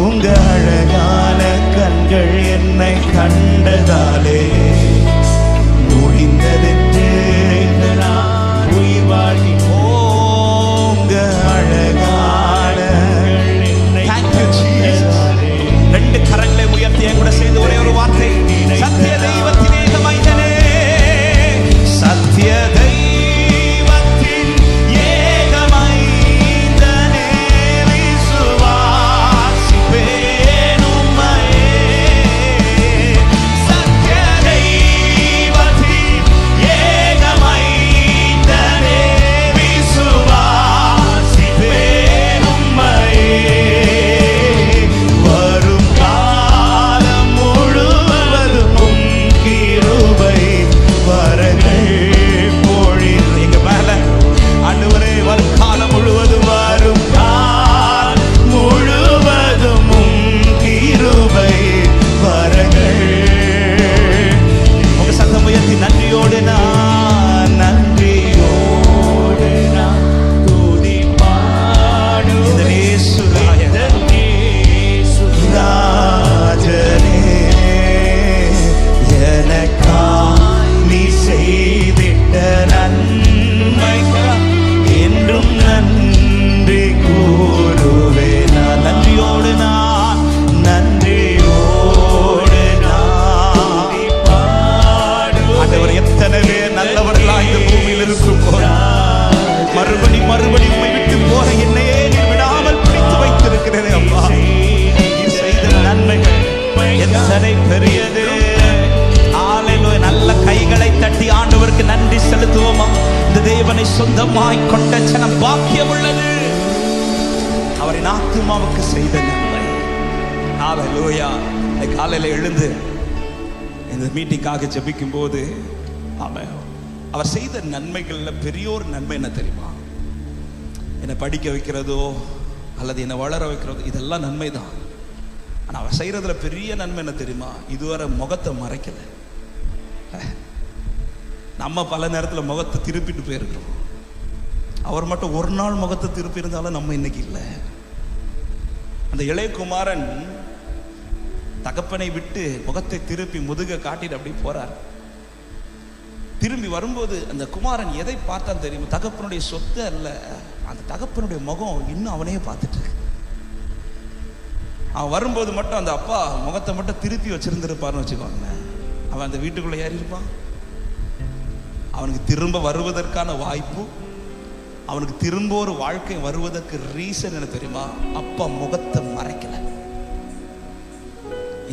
உங்க அழகான கண்கள் என்னை கண்டதாலே முடிந்ததென்று நான் உயிர் வாழ்கிறேன். ரெண்டு கரங்களை உயர்த்தி என் கூட சேர்ந்து ஒரே ஒரு வார்த்தை, சத்திய தெய்வத்தின் ஏக மைந்தனே, சத்திய தெய்வத்தின் ஏக மைந்தனே, விசுவாசிப்பேன் உம்மையே, சத்திய தெய்வத்தின் ஏக மைந்தனே, விசுவாசிப்பேன் உம்மையே, வரும் காலம் முழுவதும் உம் கிருபை வரங்கள் பொழிந்து எங்க மேல ஆண்டவரே, வரும் காலம் முழுவதும் வரும் காலம் முழுவதும் உம் கிருபை வரங்கள். உங்க சத்தம் உயர்த்தி நன்றியோடு நான் துதி பாடு இந்த ராஜனே, எனக்காய் நீ செய்திட்ட நன்மைக்காய் என்றும் நன்றி கூறுவேன். நன்றியோடு நான் ஆண்டவர், எத்தனை பேர் நல்லவர்களா இந்த பூமியில் இருக்கும் போது மறுபடி உம்மை விட்டு போற என்னையே நீ விடாமல் பிடித்து வைத்திருக்கிறேன் அப்பா. செய்த நன்மைகள் எத்தனை பெரியது. ஹல்லேலூயா. நல்ல கைகளை தட்டி ஆண்டவருக்கு நன்றி செலுத்துவோமா. இந்த தேவனை சொந்தமாய் கொண்ட ஜனம் பாக்கியம் உள்ளது. அவரின் ஆத்துமாவுக்கு செய்த நன்மை. ஹல்லேலூயா. காலையில எழுந்து இந்த மீட்டிங்காக ஜெபிக்கும் போது அவர் செய்த நன்மைகள்ல பெரிய ஒரு நன்மை என்ன தெரியுமா? என்னை படிக்க வைக்கிறதோ அல்லது என்னை வளர வைக்கிறதோ இதெல்லாம் நன்மை தான். ஆனால் அவர் செய்யறதுல பெரிய நன்மை என்ன தெரியுமா? இதுவரை முகத்தை மறைக்கல. நம்ம பல நேரத்தில் முகத்தை திருப்பிட்டு போயிருக்கிறோம். அவர் மட்டும் ஒரு நாள் முகத்தை திருப்பி இருந்தாலும் நம்ம இன்னைக்கு இல்லை. அந்த இளையகுமாரன் தகப்பனை விட்டு முகத்தை திருப்பி முதுக காட்டிட்டு அப்படி போறார். திரும்பி வரும்போது அந்த குமாரன் எதை பார்த்தான் தெரியுமா? தகப்பனுடைய சொத்து அல்ல, அந்த தகப்பனுடைய முகம் இன்னும் அவனையே பார்த்துட்டு இருக்கு. அவன் வரும்போது மட்டும் அந்த அப்பா முகத்தை மட்டும் திருப்பி வச்சிருந்திருப்பார்னு வச்சுக்கோங்க, அவன் அந்த வீட்டுக்குள்ள ஏறி இருப்பான். அவனுக்கு திரும்ப வருவதற்கான வாய்ப்பு, அவனுக்கு திரும்ப ஒரு வாழ்க்கை வருவதற்கு ரீசன் என்ன தெரியுமா? அப்பா முகத்தை மறைக்கல.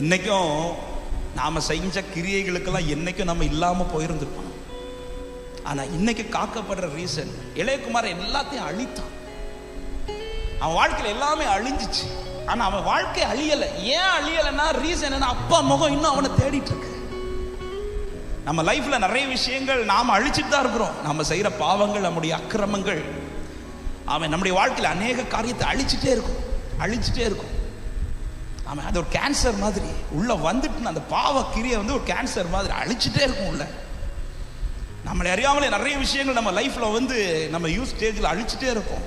இன்னைக்கும் நாம செஞ்ச கிரியைகளுக்கெல்லாம் என்னைக்கும் நம்ம இல்லாம போயிருந்திருப்போம். ஆனா இன்னைக்கு காக்கப்படுற ரீசன், இளையகுமார் எல்லாத்தையும் அழித்தான். அவன் வாழ்க்கையில எல்லாமே அழிஞ்சிச்சு. ஆனா அவன் வாழ்க்கை அழியல. ஏன் அழியலைன்னா ரீசன் என்ன? அப்பா முகம் இன்னும் அவனை தேடிட்டு இருக்கு. நம்ம லைஃப்ல நிறைய விஷயங்கள் நாம அழிச்சிட்டு தான் இருக்கிறோம். நம்ம செய்யற பாவங்கள், நம்முடைய அக்கிரமங்கள், அவன் நம்முடைய வாழ்க்கையில அநேக காரியத்தை அழிச்சிட்டே இருக்கும். அவன் அது ஒரு கேன்சர் மாதிரி உள்ள வந்துட்டு, அந்த பாவ கிரியை வந்து ஒரு கேன்சர் மாதிரி அழிச்சிட்டே இருக்கும் உள்ள. நம்மளை அறியாமலே நிறைய விஷயங்கள் நம்ம லைஃப்ல வந்து நம்ம யூஸ் ஸ்டேஜில் அழிச்சிட்டே இருக்கும்.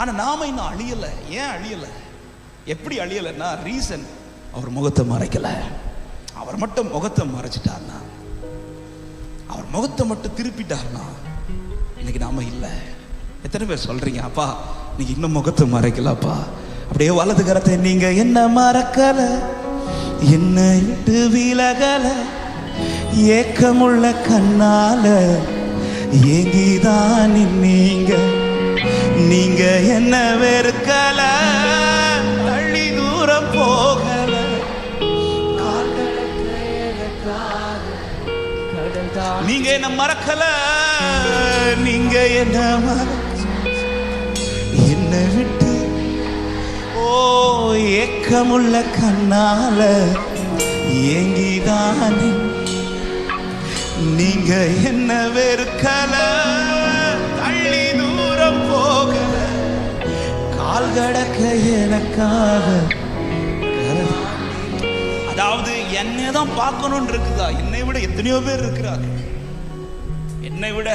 ஆனா நாம இன்னும் அழியலை. ஏன் அழியலை? எப்படி அழியலைன்னா ரீசன், அவர் முகத்தை மறைக்கல. அவர் மட்டும் முகத்தை மறைச்சிட்டார்னா, அவர் முகத்தை மட்டும் திருப்பிட்டார்னா இன்னைக்கு நாம இல்லை. எத்தனை பேர் சொல்றீங்க, அப்பா நீங்க இன்னும் முகத்தை மறைக்கலப்பா? அப்படியே வலது கரத்தை, நீங்க என்ன மறக்கல, என்ன விட்டு விலகல, ஏக்கமுள்ள கண்ணால ஏங்கிதான் நீங்க என்ன வெறுக்கல, தள்ளி தூரம் போகல, நீங்க என்ன மறக்கல, நீங்க என்ன என்னை விட்டு ஓ ஏக்கமுள்ள கண்ணால ஏங்கிதானே நீங்க என்ன வெறுக்கல, தள்ளி தூரம் போகல, கால் கடக்க எனக்காக. அதாவது என்னை தான் பார்க்கணும்னு இருக்குதா? என்னை விட எத்தனையோ பேர் இருக்கிறாங்க. என்னை விட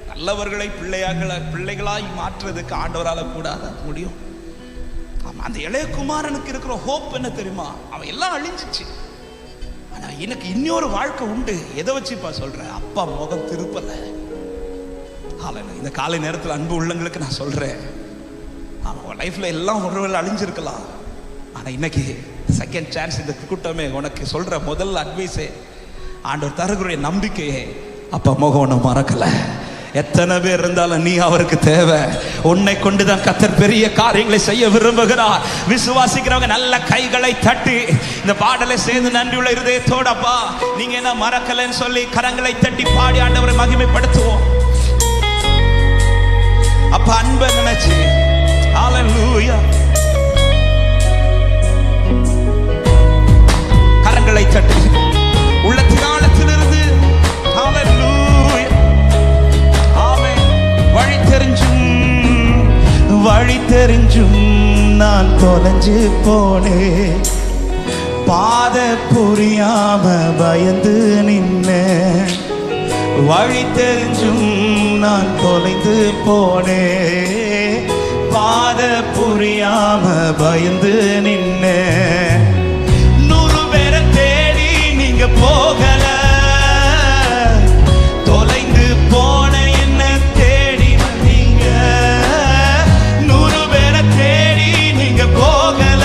நல்லவர்களை பிள்ளைகளாய் மாற்றுறதுக்கு ஆண்டவரால கூடாத முடியும். ஆமா, அந்த இளையகுமாரனுக்கு இருக்கிற ஹோப் என்ன தெரியுமா? அவன் எல்லாம் அழிஞ்சிச்சு, ஆனா எனக்கு இன்னொரு வாழ்க்கை உண்டு. எதை வச்சுப்பா சொல்றேன்? அப்பா முகம் திருப்பல. இந்த காலை நேரத்தில் அன்பு உள்ளங்களுக்கு நான் சொல்றேன், அவன் லைஃப்ல எல்லாம் ஒருவேளை அழிஞ்சிருக்கலாம், ஆனா இன்னைக்கு செகண்ட் சான்ஸ். இந்த கூட்டமே உனக்கு சொல்ற முதல் அட்வைஸே, ஆண்டவர் தருகிற நம்பிக்கையே, அப்பா முகம் ஒன்றும் மறக்கல. எத்தனை பேர் இருந்தாலும் நீ அவருக்கு தேவை. உன்னை கொண்டுதான் கர்த்தர் பெரிய காரியங்களை செய்ய விரும்புகிறார். விசுவாசிக்கிறவங்க நல்ல கைகளை தட்டி இந்த பாடலை சேர்ந்து நன்றியுள்ள இருதயத்தோட, அப்பா நீங்க என்ன மறக்கலன்னு சொல்லி கரங்களை தட்டி பாடி ஆண்டவரை மகிமைப்படுத்துவோம். அப்பா அன்பை நினைச்சு ஹல்லேலூயா கரங்களை தட்டி உள்ளத்தின் ஆழத்திலிருந்து ஹல்லேலூயா. ஆமென். வழி தெரிஞ்சும் நான் தொலைஞ்சு போனேன், பாத புரியாம பயந்து நின்னேன். வழி தெரிஞ்சும் நான் தொலைந்து போனேன், பாத புரியாம பயந்து நின்னேன். 100 பேரை தேடி நீங்க போகல, தொலைந்து போன என்ன தேடி வந்தீங்க. 100 பேரை தேடி நீங்க போகல,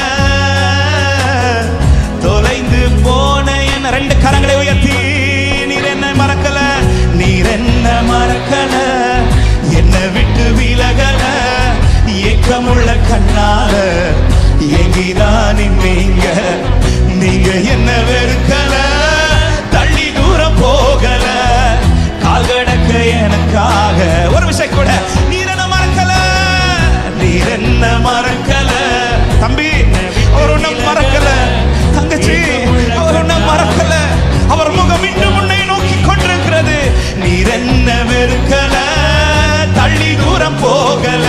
தொலைந்து போன என்ன. 2 கரங்களை உயர்த்தி, நீர் என்ன மறக்கல, நீர் என்ன மறக்கல, என்னை விட்டு விலகல, ஏக்கமுள்ள கண்ணால எங்கிதான் நீங்க. நீங்க என்ன வெறுக்கல, தள்ளி தூரம் போகல, கால் கடக்க எனக்காக. ஒரு விஷயம் கூட, நீர் என்ன மறக்கல, நீர் என்ன மறக்கல. தம்பி, அவர் உன்னை மறக்கல. தங்கச்சி, அவர் உன்னை மறக்கல. அவர் முகம் இன்னும் உன்னை நோக்கி கொண்டிருக்கிறது. நீர் என்ன வெறுக்கல, தள்ளி தூரம் போகல,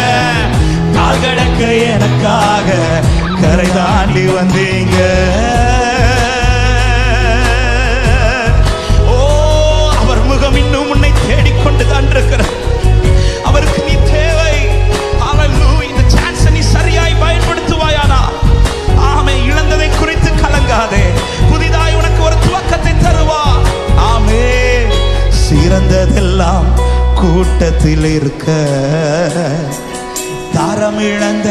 கால் கடக்க எனக்காக கரை தாண்டி வந்தீங்க. ஓ, அவர் முகம் இன்னும் உன்னை தேடிக்கொண்டுதான் இருக்கிறார். அவருக்கு நீ தேவை. ஹல்லேலூயா. இந்த சான்ஸை நீ சரியாய் பயன்படுத்துவாயானா, ஆமே, இழந்ததை குறித்து கலங்காதே. புதிதாய் உனக்கு ஒரு துவக்கத்தை தருவா. ஆமே. சிறந்ததெல்லாம் கூட்டத்தில் இருக்க, தாரம் இழந்த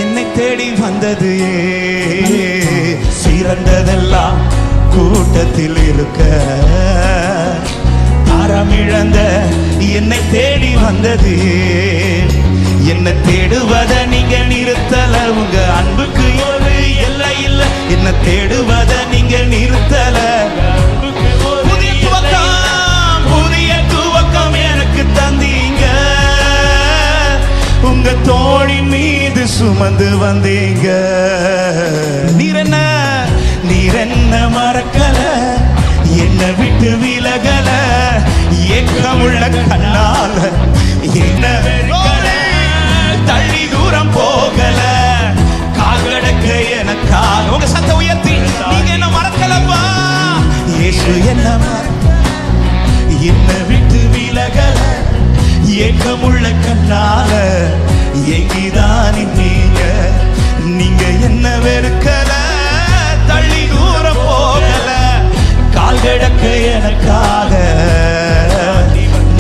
என்னை தேடி வந்தது. சிறந்ததெல்லாம் கூட்டத்தில் இருக்க, தாரம் இழந்த என்னை தேடி வந்தது. என்னை தேடுவத நீங்க நிறுத்தல, உங்க அன்புக்கு ஒரு எல்லை இல்ல. என்னை தேடுவத நீங்க நிறுத்தல, புதிய துவக்கம் எனக்கு தந்தீங்க. உங்க தோழி மீது சுமந்து வந்தீங்க. நீர் என்ன மறக்கல, என்னை விட்டு விலகல, ஏக்கமுள்ள கண்ணால என்ன வெறுக்கல, தள்ளி தூரம் போகல, கால் கடக்க எனக்காக. உங்க சத்த உயர்த்தி, நீங்க என்ன மறக்கலப்பா. இயேசு என்ன மறக்கல, என்னை விட்டு விலகல, ஏக்கமுள்ள கண்ணால எங்கிதான் நீங்க. நீங்க என்ன வெறுக்கல, தள்ளி தூரம் போகல, கால் கடக்க எனக்காக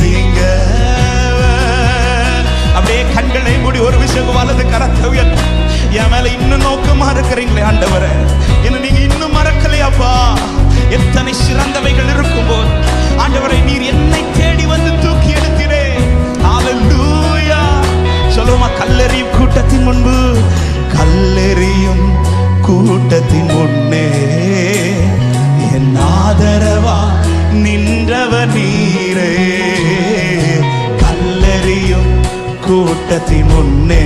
நீங்க. அப்படியே கண்களை மூடி ஒரு விஷயம், வலது கரத்தை உயர்த்தி, என் மேல இன்னும் நோக்கமா இருக்கிறீங்களே ஆண்டவரே, என்ன நீங்க இன்னும் மறக்கலையாப்பா. எத்தனை சிறந்தவைகள் இருக்கும்போது ஆண்டவரை நீர் என்னை தேடி வந்து தூக்கி எடுத்தீரே. ஹல்லேலூயா. சொல்லுமா, கல்லெறியும் கூட்டத்தின் முன்பு, கல்லெறியும் கூட்டத்தின் முன்னே என் ஆதரவா நின்றவர் நீரே. கல்லெறியும் கூட்டத்தின் முன்னே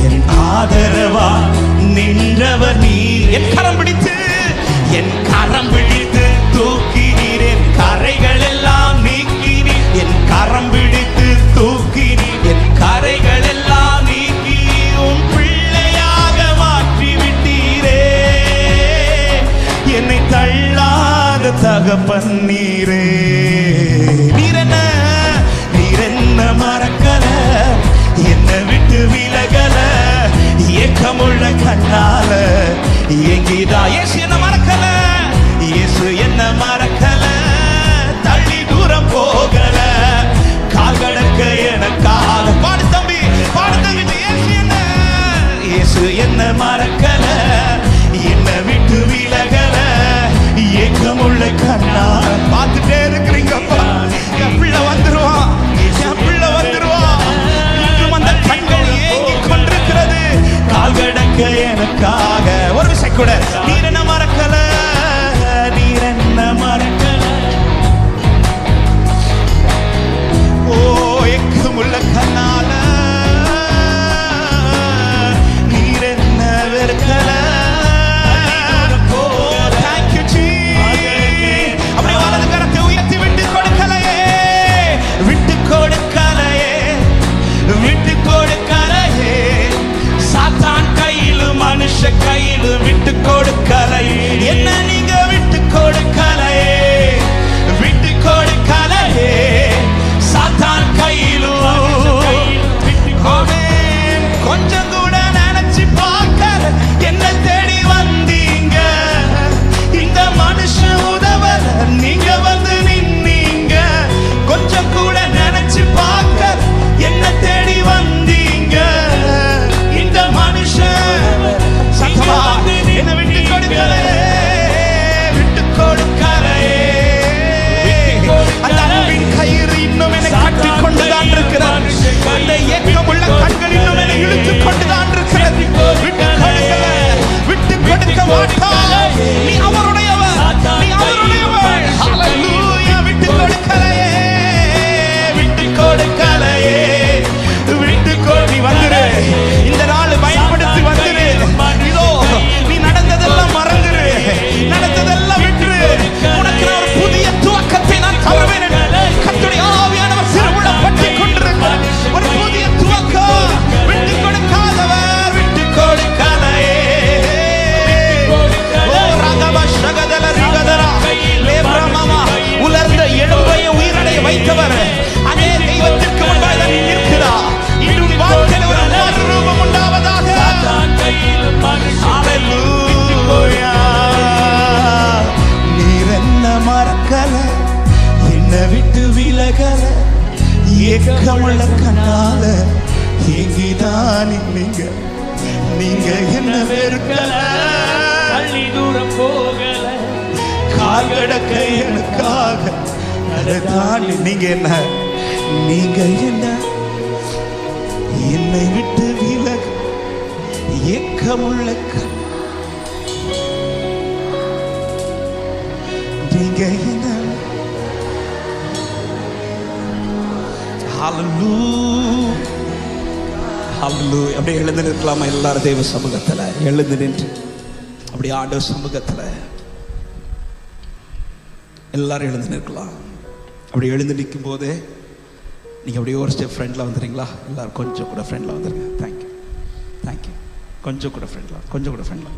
என் ஆதரவா நின்றவர் நீ. என் கரம் பிடித்து தூக்கினீர், என் கரைகள் எல்லாம் நீக்கினீர். என் கரம் பிடித்து தூக்கினீர், என் கரைகள் எல்லாம் நீக்கி உன் பிள்ளையாக மாற்றி விட்டீரே. என்னை தள்ளாத தகப்பன் நீரே. நீர் என்ன மறக்கல, என்னை விட்டு விலகல, ஏக்கமுள்ள கண்ணால எங்கிதா. இயேசு என்ன மறக்கல, இயேசு என்ன மறக்கல, தள்ளி தூரம் போகல, கால் கடக்க எனக்காக. பாடு தம்பி, பாடு தம்பி. இயேசு என்ன மறக்கல, என்னை விட்டு விலகல, ஏக்கமுள்ள கண்ணால. பார்த்துட்டே இருக்கிறீங்கப்பா, என் பிள்ளை வந்துருவான், என் பிள்ளை வந்துருவான். இன்னும் அந்த கண்கள் ஏங்கி கொண்டிருக்கிறது, கால் கடக்க எனக்காக. ஒரு விஷயம் கூட, நீர் என்ன மறக்கல, நீர் என்ன மறக்கல. ஓ ஏக்கமுள்ள கண்ணால நீர் என்ன வெறுக்கல. கையில விட்டு கொடுக்கலையே, என்ன நீங்க விட்டு கொடுக்கலையே, விட்டு கொடுக்கலையே. சாத்தான் கையிலும் கொஞ்சம் கூட நினைச்சு பார்க்கல, என்ன தேடி வந்தீங்க. இந்த மனுஷன் உதவல, நீங்க வந்து நின்னீங்க. கொஞ்சம் கூட நினைச்சு பார்க்க, என்ன தேடி வந்தீங்க. இந்த மனுஷன் என்ன விட்டு கொடுக்கலையே, விட்டு கொடுக்கலையே. அந்த அன்பின் கயிறு இன்னும் என்னை கட்டி கொண்டுதான் இருக்கிறார். அந்த ஏக்கமுள்ள கண்கள் இன்னும் என்னை இழுத்து கொண்டுதான் இருக்கிறது. விட்டு கொடுக்கல, விட்டு கொடுக்க மாட்டார். நீ அவருடையவர், நீ அவருடையவர். ஹல்லேலூயா. விட்டு கொடுக்கலையே, விட்டு கொடுக்கலையே, விட்டு கொடி. வந்துரு, இந்த நாள் பயன்படுத்தி வந்துரு. இதோ நீ நடந்ததெல்லாம் மறந்துரு, நடந்ததெல்லாம் விட்டுரு. உனக்கு ஒரு புதிய துவக்கத்தை நான் தருவேன். கர்த்தருடைய ஆவியானவர் சிறுவுள்ள பற்றி கொண்டிருக்கிறார். ஒரு புதிய துவக்கம். விட்டு கொடுக்காதவர், விட்டு கொடுக்கலையே. ஓ ராகவ சகதல ரிகதரா லேப்ரமாமா. உலர்ந்த எலும்பையை உயிரடைய வைத்தவர் அதே தெய்வத்திற்கு முன்பாக நிற்கிறார். இன்னும் வாழ்க்கையில் ஒரு மறுரூபம் உண்டாவதாக. ஹல்லேலூயா. நீர் என்ன மறக்கல, என்னை விட்டு விலகல, ஏக்கமுள்ள கண்ணால எங்கிதான் நீங்க. நீங்க என்ன வெறுக்கல, தள்ளி தூரம் போகல, கால் கடக்க எனக்காக. அதைத்தான் நீங்க என்ன, நீங்க என்ன என்னை விட்டு விலக, ஏக்கமுள்ள கண். நீங்க என்ன. ஹல்லேலூயா, ஹல்லேலூயா. அப்படியே எழுந்து நிற்கலாமா எல்லாரும் தேவ சமூகத்துல? எழுந்து நின்று அப்படியே ஆண்டவர் சமூகத்துல எல்லாரும் எழுந்து நிற்கலாம். அப்படி எழுந்து நிற்கும் போதே நீங்க அப்படியே ஒரு ஸ்டெப் ஃப்ரெண்ட்ல வந்துடுறீங்களா? எல்லாரும் கொஞ்சம் கூட ஃப்ரெண்ட்ல வந்துருங்க. Thank you, thank you. கொஞ்சம் கூட ஃப்ரெண்ட்ல, கொஞ்சம் கூட ஃப்ரெண்ட்ல.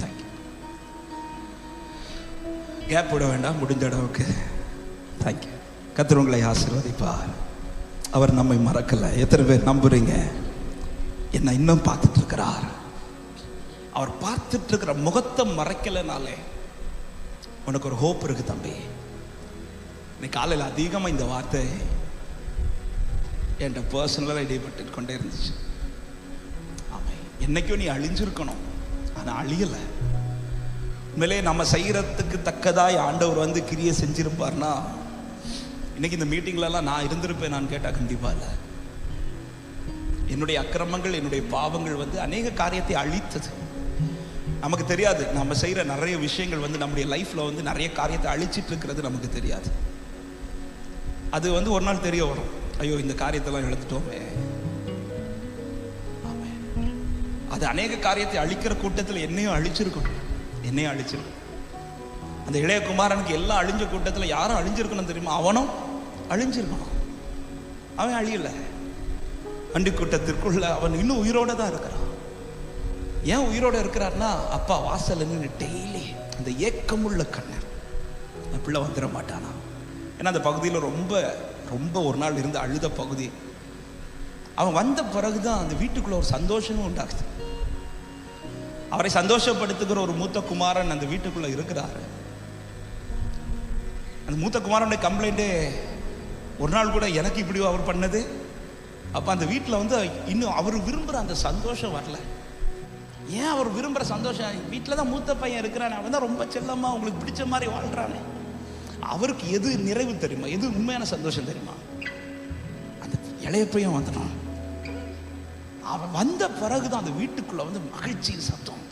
தேங்க்யூ. கேப் விட வேண்டாம், முடிஞ்ச அளவுக்கு. தேங்க்யூ. கர்த்தர் உங்களை ஆசீர்வதிப்பார். அவர் நம்மை மறக்கல. எத்தனை பேர் நம்புறீங்க? என்ன இன்னும் பார்த்துட்டு இருக்கிறார். அவர் பார்த்துட்டு இருக்கிற முகத்தை மறைக்கலனாலே உனக்கு ஒரு ஹோப் இருக்கு தம்பி. இன்னைக்கு காலையில் அதிகமாக இந்த வார்த்தை என்கிட்ட பர்சனலாக இடைப்பட்டு கொண்டே இருந்துச்சு. ஆமாம், என்னைக்கும் நீ அழிஞ்சிருக்கணும், ஆனால் அழியலை. உண்மையிலே நம்ம செய்யறதுக்கு தக்கதாய் ஆண்டவர் வந்து கிரியை செஞ்சிருப்பார்னா இன்னைக்கு இந்த மீட்டிங்லலாம் நான் இருந்திருப்பேன். நான் கேட்டால் கண்டிப்பாக இல்லை. என்னுடைய அக்கிரமங்கள், என்னுடைய பாவங்கள் வந்து அநேக காரியத்தை அழித்தது. நமக்கு தெரியாது, நம்ம செய்கிற நிறைய விஷயங்கள் வந்து நம்முடைய லைஃப்பில் வந்து நிறைய காரியத்தை அழிச்சிட்டு இருக்கிறது நமக்கு தெரியாது. அது வந்து ஒரு நாள் தெரிய வரும், ஐயோ இந்த காரியத்தெல்லாம் இழந்துட்டோமே. அது அநேக காரியத்தை அழிக்கிற கூட்டத்தில் என்னையும் அழிச்சிருக்கணும், என்னையும் அழிச்சிருக்கணும். அந்த இளைய குமாரனுக்கு எல்லாம் அழிஞ்ச கூட்டத்தில் யாரும் அழிஞ்சிருக்கணும் தெரியுமா? அவனும் அழிஞ்சிருக்கணும். அவன் அழியல. அண்டி கூட்டத்திற்குள்ள அவன் இன்னும் உயிரோட தான் இருக்கிறான். ஏன் உயிரோட இருக்கிறார்னா, அப்பா வாசல் நின்று டெய்லி அந்த ஏக்கமுள்ள கண்ணர், என் பிள்ளை வந்துட மாட்டானா. ஏன்னா அந்த பகுதியில் ரொம்ப ரொம்ப ஒரு நாள் இருந்து அழுத பகுதி. அவன் வந்த பிறகுதான் அந்த வீட்டுக்குள்ள ஒரு சந்தோஷமும் உண்டாகுது. அவரை சந்தோஷப்படுத்துகிற ஒரு மூத்த குமாரன் அந்த வீட்டுக்குள்ள இருக்கிறாரு. அந்த மூத்த குமாரனுடைய கம்ப்ளைண்டே, ஒரு நாள் கூட எனக்கு இப்படி அவர் பண்ணது. அப்ப அந்த வீட்டில் வந்து இன்னும் அவர் விரும்புகிற அந்த சந்தோஷம் வரல. ஏன் அவர் விரும்புகிற சந்தோஷம்? வீட்டில் தான் மூத்த பையன் இருக்கிறான், அவன் தான் ரொம்ப செல்லமா உங்களுக்கு பிடிச்ச மாதிரி வாழ்றானே. அவருக்கு எது நிறைவு தெரியுமா? எது உண்மையான சந்தோஷம் தெரியுமா? அந்த இளைய பையன் வந்தான். அவன் வந்த பிறகுதான் அந்த வீட்டுக்குள்ள வந்து மகிழ்ச்சியின் சத்தம்.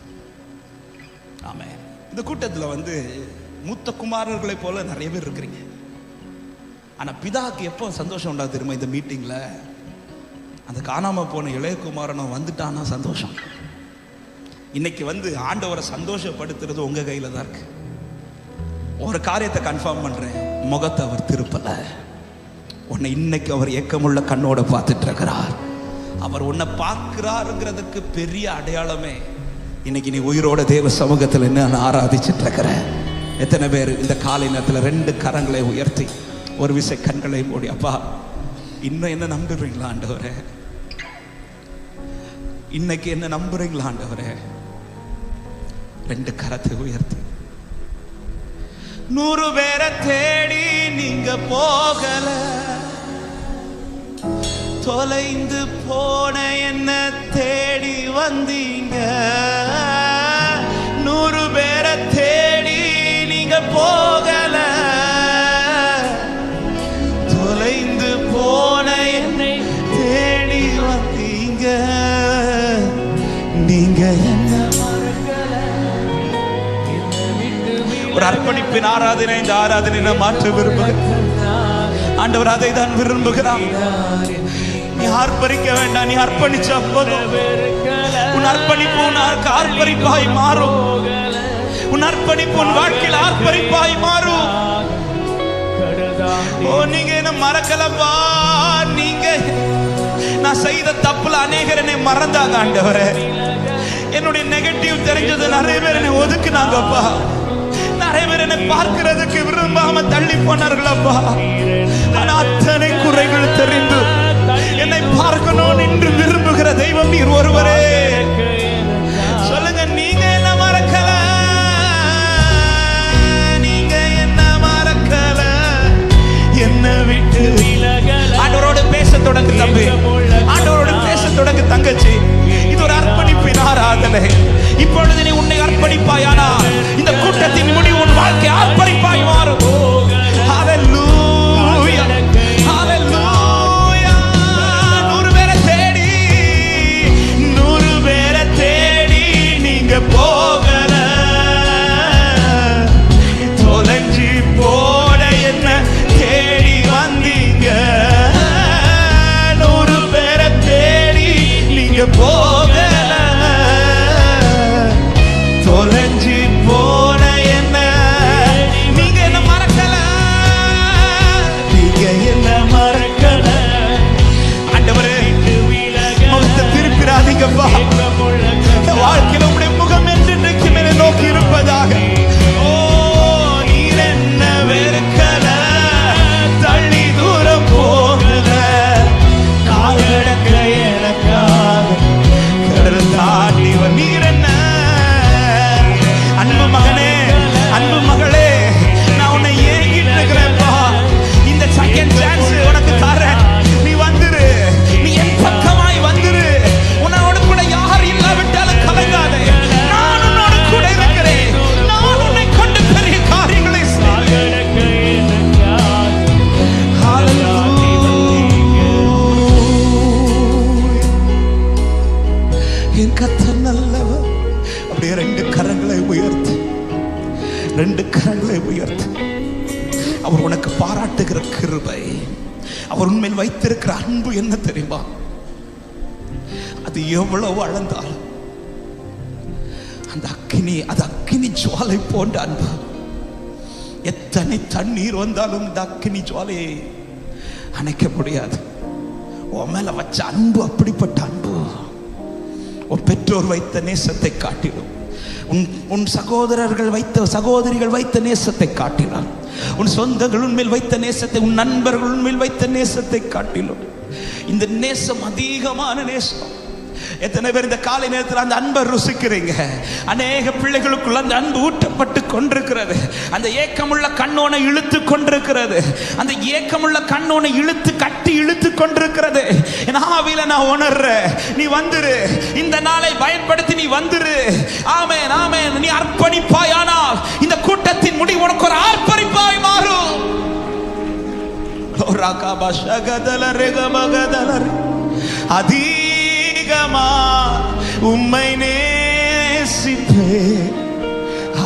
ஆமே, இந்த கூட்டத்தில் வந்து மூத்த குமாரர்களை போல நிறைய பேர் இருக்கிறீங்க. ஆனா பிதாக்கு எப்போ சந்தோஷம் உண்டாது தெரியுமா? இந்த மீட்டிங்ல அந்த காணாம போன இளைய குமாரனும் வந்துட்டானா சந்தோஷம். இன்னைக்கு வந்து ஆண்டவரை சந்தோஷப்படுத்துறது உங்க கையில தான் இருக்கு. ஒரு காரியத்தை கன்ஃபார்ம் பண்றேன், முகத்தை அவர் திருப்பல. உன்னை இன்னைக்கு அவர் ஏக்கமுள்ள கண்ணோட பார்த்துட்டு இருக்கிறார். அவர் உன்னை பார்க்கிறாருங்கிறதுக்கு பெரிய அடையாளமே இன்னைக்கு நீ உயிரோட தேவ சமூகத்தில் என்ன ஆராதிச்சுட்டு இருக்கிற. எத்தனை பேர் இந்த காலை நேரத்தில் 2 கரங்களை உயர்த்தி ஒரு விசை கண்களை மூடி, அப்பா இன்னும் என்ன நம்புறீங்களா ஆண்டவரே? இன்னைக்கு என்ன நம்புறீங்களா ஆண்டவரே? 2 கரத்தை உயர்த்தி. 100 பேரை தேடி நீங்க போகல, தொலைந்து போன என்ன தேடி வந்தீங்க. 100 பேரை தேடி நீங்க போகல, தொலைந்து போன என்னை தேடி வந்தீங்க. நீங்க என்ன மறக்கல. ஒரு அர்ப்பணிப்பின் ஆராதனை, இந்த ஆராதனை மாற்ற விரும்புகிறேன். ஆண்டவர் அதை தான் விரும்புகிறான். நீ ஆர்ப்பரிக்க வேண்டாம், நீ அர்ப்பணிச்ச போதும். உன் அர்ப்பணிப்பு உனக்கு ஆர்ப்பரிப்பாய் மாறும். உன் அர்ப்பணிப்பு உன் வாழ்க்கையில் ஆர்ப்பரிப்பாய் மாறும். ஓ, நீங்க என்ன மறக்கலப்பா. நீங்க நான் செய்த தப்புல அநேகர் என்னை மறந்தாங்க ஆண்டவரே. என்னுடைய நெகட்டிவ் தெரிஞ்சது நிறைய பேர் என்னை ஒதுக்குனாங்கப்பா. நிறைய பேர் என்னை பார்க்கிறதுக்கு விரும்பாம தள்ளி போனார்களப்பா. ஆனா அத்தனை குறைகள் தெரிந்து என்னை பார்க்கணும் என்று விரும்புகிற தெய்வம் நீர் ஒருவரே. சொல்லுங்க, நீங்க என்ன மறக்கல, நீங்க என்ன மறக்கல, என்ன விட்டு விலகல. ஆண்டவரோடு பேச தொடங்கு தம்பி, ஆண்டவரோடு பேச தொடங்கு தங்கச்சி. இது ஒரு அர்ப்பணிப்பின் ஆராதனை. இப்பொழுது நீ உன்னை அர்ப்பணிப்பாயானா இந்த கூட்டத்தின் முடிவு உன் வாழ்க்கை ஆர்ப்பணிப்பாய் மாறும். ஹல்லேலூயா, ஹல்லேலூயா. 100 பேரை தேடி, 100 பேரை தேடி நீங்க போகல, தொலைஞ்சி போட என்ன தேடி வந்தீங்க. 100 பேரை தேடி நீங்க போகல, தொலைஞ்சி போன என்ன நீங்க என்ன மறக்கல, நீங்க என்ன மறக்கல. ஆண்டவரே, முகத்தை திருப்பிடாதீங்கப்பா. வாழ்க்கையில் உங்களுடைய முகம் என்று மேலே நோக்கி இருப்பதாக. ஓ, நீர் என்ன வெறுக்கல, தள்ளி தூரம் போகல, காலடக்க எனக்காக கடல் தாண்டி நீர் என்ன. அன்பு மகனே, அன்பு மகளே, நான் உன்னை ஏங்கிட்டு இருக்கிறேன்ப்பா. இந்த செகண்ட் சான்ஸ் உனக்கு தரேன். நீ வந்துரு, நீ என் பக்கமாய் வந்துரு. உன்னோட கூட யார் இல்லாவிட்டாலும் கலங்காதே. நான் உன்னோட கூட இருக்கிறேன். நான் உன்னை கொண்டு பெரிய காரியங்களை செய்வேன். என் கர்த்தர் நல்லவர். அப்படியே 2 கரங்களை உயர்த்து, 2 கரங்களை உயர்த்து. அவர் உனக்கு பாராட்டுகிற கிருபை, அவர் உண்மையில் வைத்திருக்கிற அன்பு என்ன தெரியுமா? அது எவ்வளவு வளர்ந்தாலும் அந்த அக்கினி, அது அக்கினி ஜுவாலை போன்ற அன்பு. எத்தனை தண்ணீர் வந்தாலும் இந்த அக்கினி ஜுவாலையை அணைக்க முடியாது. உன் மேல வச்ச அன்பு அப்படிப்பட்ட அன்பு. உன் பெற்றோர் வைத்த நேசத்தை காட்டிடும், உன் சகோதரர்கள் வைத்த, சகோதரிகள் வைத்த நேசத்தை காட்டிலும், உன் சொந்தங்கள் உண்மையில் வைத்த நேசத்தை, உன் நண்பர்கள் உண்மையில் வைத்த நேசத்தை காட்டிலும் இந்த நேசம் அதிகமான நேசம். எத்தனை பேர் இந்த காலை நேரத்தில் அந்த அன்பை ருசிக்கிறீங்க? அநேக பிள்ளைகளுக்குள்ள அந்த அன்பு ஊட்டப்பட்டு கொண்டிருக்கிறது. அந்த ஏக்கமுள்ள கண்ணோனை இழுத்து கொண்டிருக்கிறது. அந்த ஏக்கமுள்ள கண்ணோனை இழுத்து கட்டி இழுத்து கொண்டிருக்கிறது. என் ஆவியில நான் உணர்றேன், நீ வந்துரு, இந்த நாளை பயன்படுத்தி நீ வந்துரு. ஆமென், ஆமென். நீ அர்ப்பணிப்பாயானால் இந்த கூட்டத்தின் முடிவு உனக்கு ஒரு ஆர்ப்பரிப்பாய் மாறும். அதிகமா உம்மை நேசிப்பே,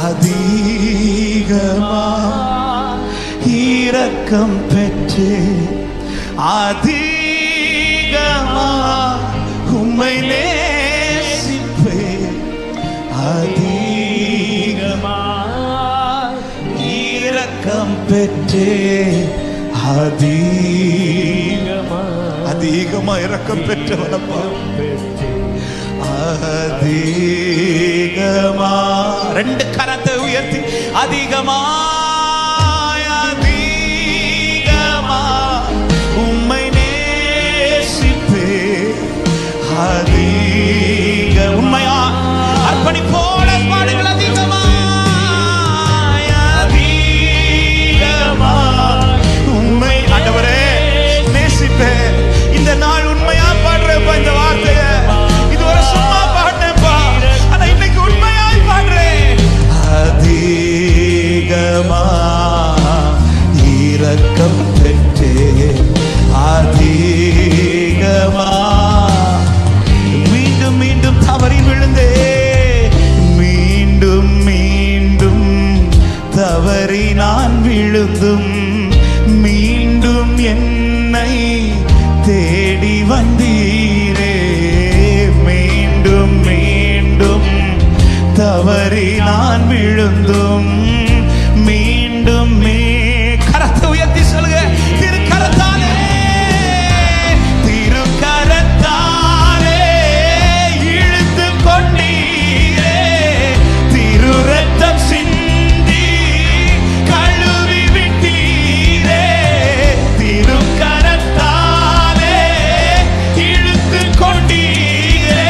அதிகமா இரக்கம் பெற்றே, அதிகமா உம்மை நேசிப்பே, அதிகமா இரக்கம் பெற்றே, அதிகமா இரக்கம் பெற்றவனப்பா, அதிகமா. ரெண்டு கரத்தை உயர்த்தி அதிகமா, அதிகமா உம்மை நேசிப்பே, அதிக உண்மையா அர்ப்பணிப்போட பாடுகள். அதிகமா, அதிகமா உண்மை ஆண்டவரே நேசிப்பேன். இந்த நாள் உண்மையா பாடுறேப்பா இந்த வார்த்தைய. இது ஒரு சும்மா பாடுறேப்பா, ஆனா இன்னைக்கு உண்மையாய் பாடுறேன். அதிகமா இரக்கம் பெற்றே, அதிகமா மீண்டும் மீண்டும் தவறி விழுந்தே, மீண்டும் மீண்டும் தவறி நான் விழுந்தும் மீண்டும் என்னை தேடி வந்தீரே, மீண்டும் மீண்டும் தவறி நான் விழுந்தும் மீண்டும் கரத்தை உயர்த்தி சொல்லுங்க. திருக்கரத்தாலே, திருக்கரத்தாலே இழுத்து கொண்டீரே, திரு ரத்தம் சிந்தி கழுவி விட்டீரே, திருக்கரத்தாலே இழுத்து கொண்டீரே,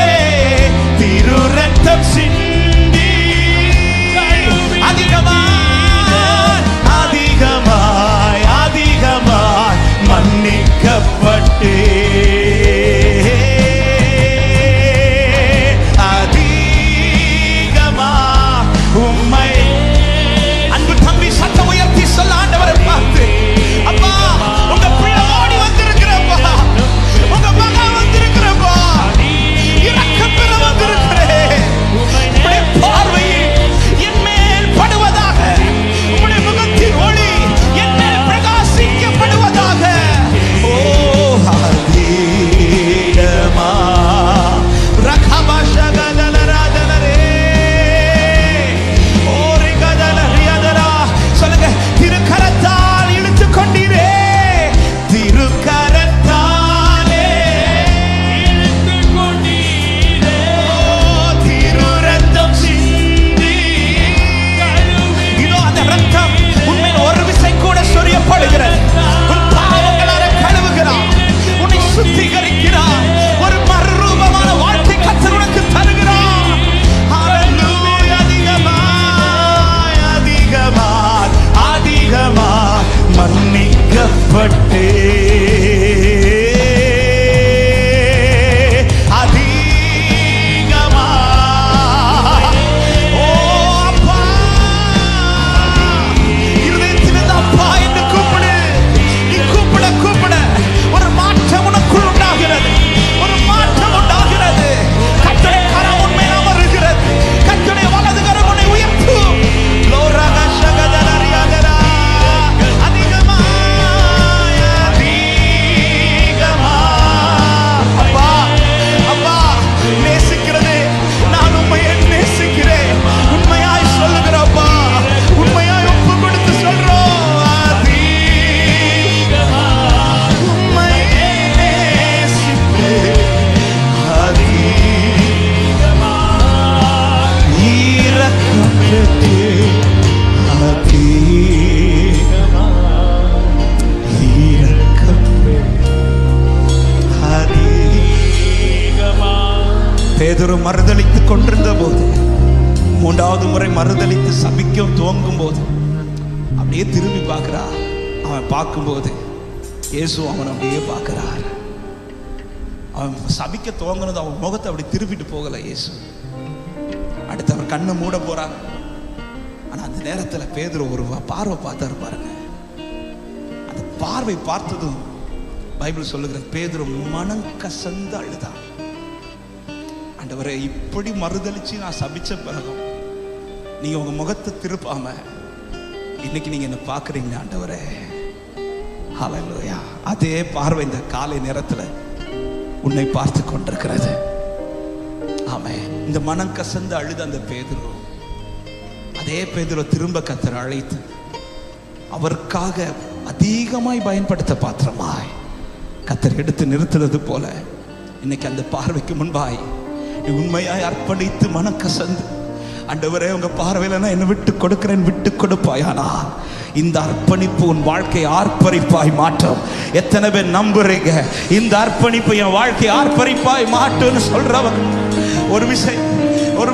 திரு ரத்தம் சிந்தி அதிகமா பேதுரு மறுதலித்து கொண்டிருந்த போது, மூன்றாவது முறை மறுதலித்து சபிக்க துவங்கும் போது அப்படியே திரும்பி பார்க்கிறார். அவன் பார்க்கும்போது இயேசு அவன் அப்படியே பார்க்கிறார். அவன் சபிக்க துவங்கினது அவன் முகத்தை அப்படி திருப்பிட்டு போகல இயேசு. அடுத்து அவர் கண்ணை மூட போறார். ஆனா அந்த நேரத்தில் பேதுரு ஒரு பார்வை பார்த்தாரு பாருங்க. அந்த பார்வை பார்த்ததும் பைபிள் சொல்லுகிறது, பேதுரு மனம் கசந்து அழுதான். ஆண்டவரே, இப்படி மறுதலிச்சு நான் சபிச்ச பிறகும் நீங்க உங்க முகத்தை திருப்பாம இன்னைக்கு நீங்க என்ன பாக்குறீங்க ஆண்டவரே. ஹல்லேலூயா. அதே பார்வை இந்த காலை நேரத்துல உன்னை பார்த்து கொண்டிருக்கிறது. ஆமென். இந்த மனம் கசந்து அழுத அந்த பேதுரு, அதே பேதுரு திரும்ப கர்த்தர் அழைத்து அவருக்காக அதிகமாய் பயன்படுத்த பாத்திரமாய் கர்த்தர் எடுத்து நிறுத்துறது போல இன்னைக்கு அந்த பார்வைக்கு முன்பாய் நீ உண்மையாய் அர்ப்பணித்து மனம் கசந்து, ஆண்டவரே உங்க பார்வையில நான் என்ன விட்டு கொடுக்கிறேன், விட்டு கொடுப்பாயானா இந்த அர்ப்பணிப்பு உன் வாழ்க்கை ஆர்ப்பரிப்பாய் மாற்றும். எத்தனை பேர் நம்புறீங்க இந்த அர்ப்பணிப்பு என் வாழ்க்கை ஆர்ப்பரிப்பாய் மாற்றுன்னு சொல்றவங்க ஒரு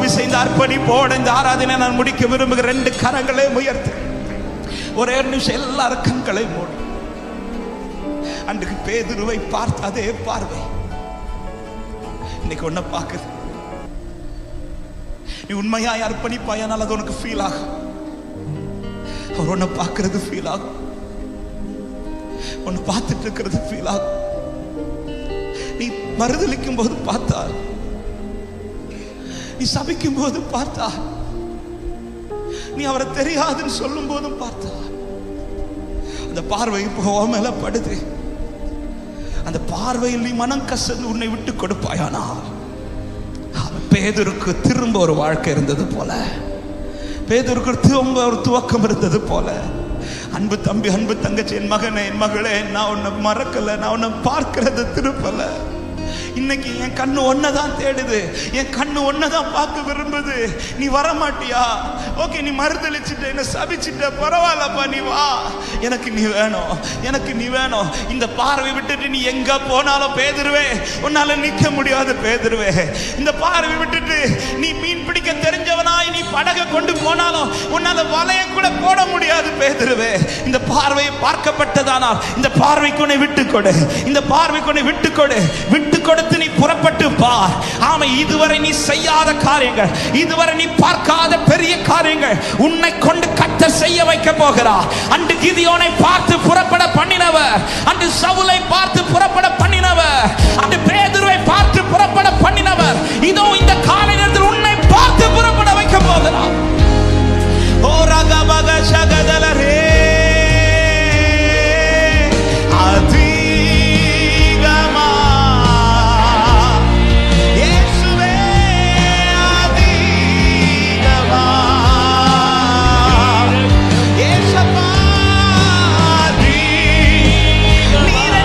விஷயம் இந்த அர்ப்பணிப்போட இந்த ஆராதனை நான் முடிக்க விரும்புகிறேன். 2 கரங்களை உயர்த்து, ஒரே நிமிஷம் எல்லாரும் கண்களை மூடி. அன்றைக்கு பேதுருவை பார்த்து அதே பார்வை இன்னைக்கு உன்னை பார்க்குது. நீ உண்மையாய் அர்ப்பணிப்பாயானால் அது உனக்கு ஃபீல் ஆகும். அவர் உன்னை பார்க்கறது ஃபீல் ஆகும். உன்னை பார்த்துட்டு இருக்கிறது ஃபீல் ஆகும். நீ மறுதலிக்கும் போது பார்த்தால், நீ சபிக்கும் போது பார்த்தா, நீ அவரை தெரியாதுன்னு சொல்லும் போதும் பார்த்தா, அந்த பார்வை இப்போ மேல படுது. அந்த பார்வையில் நீ மனம் கசந்து உன்னை விட்டு கொடுப்பாயானா பேதுருக்கு திரும்ப ஒரு வாழ்க்கை இருந்தது போல, பேதுருக்கு திரும்ப ஒரு துவக்கம் இருந்தது போல. அன்பு தம்பி, அன்பு தங்கச்சி, என் மகனே, என் மகளே, நான் உன்னை மறக்கல, நான் உன்னை பார்க்கறத திருப்பல. இன்னைக்கு என் கண்ணு ஒன்னதான் தேடுது, என் கண்ணு ஒன்னதான் பார்க்க விரும்புது. நீ வர மாட்டியா? ஓகே, நீ மறுதலிச்சுட்ட, என்ன சபிச்சுட்ட, பரவாயில்லப்பா, நீ வா, எனக்கு நீ வேணும், எனக்கு நீ வேணும். இந்த பார்வை விட்டுட்டு நீ எங்க போனாலும் பேதுருவே உன்னால நிக்க முடியாது. பேதுருவே, இந்த பார்வை விட்டுட்டு நீ மீன் பிடிக்க தெரிஞ்சவனாய் நீ படகை கொண்டு போனாலும் உன்னால வலைய கூட போட முடியாது. பேதுருவே, இந்த பார்வை பார்க்கப்பட்டதானால் இந்த பார்வைக்கு உன்னை விட்டுக்கொடு, இந்த பார்வைக்கு உன்னை விட்டுக்கொடு. விட்டுக்கொடுத்து நீ புறப்பட்டு பார். ஆமா, இதுவரை நீ செய்யாத காரியங்கள், இதுவரை நீ பார்க்காத பெரிய காரியங்கள் உன்னை கொண்டு கர்த்தர் செய்ய வைக்க போகிறார். அன்று கிதியோனை பார்த்து புறப்பட பண்ணினவர், அன்று சவுலை பார்த்து புறப்பட பண்ணினவர், அன்று பேதுருவை பார்த்து புறப்பட பண்ணினவர், இதோ இந்த காலை நேரத்தில் உன்னை பார்த்து புறப்பட வைக்க போகிறார். ஓ ரகபக சகதலரே நீரே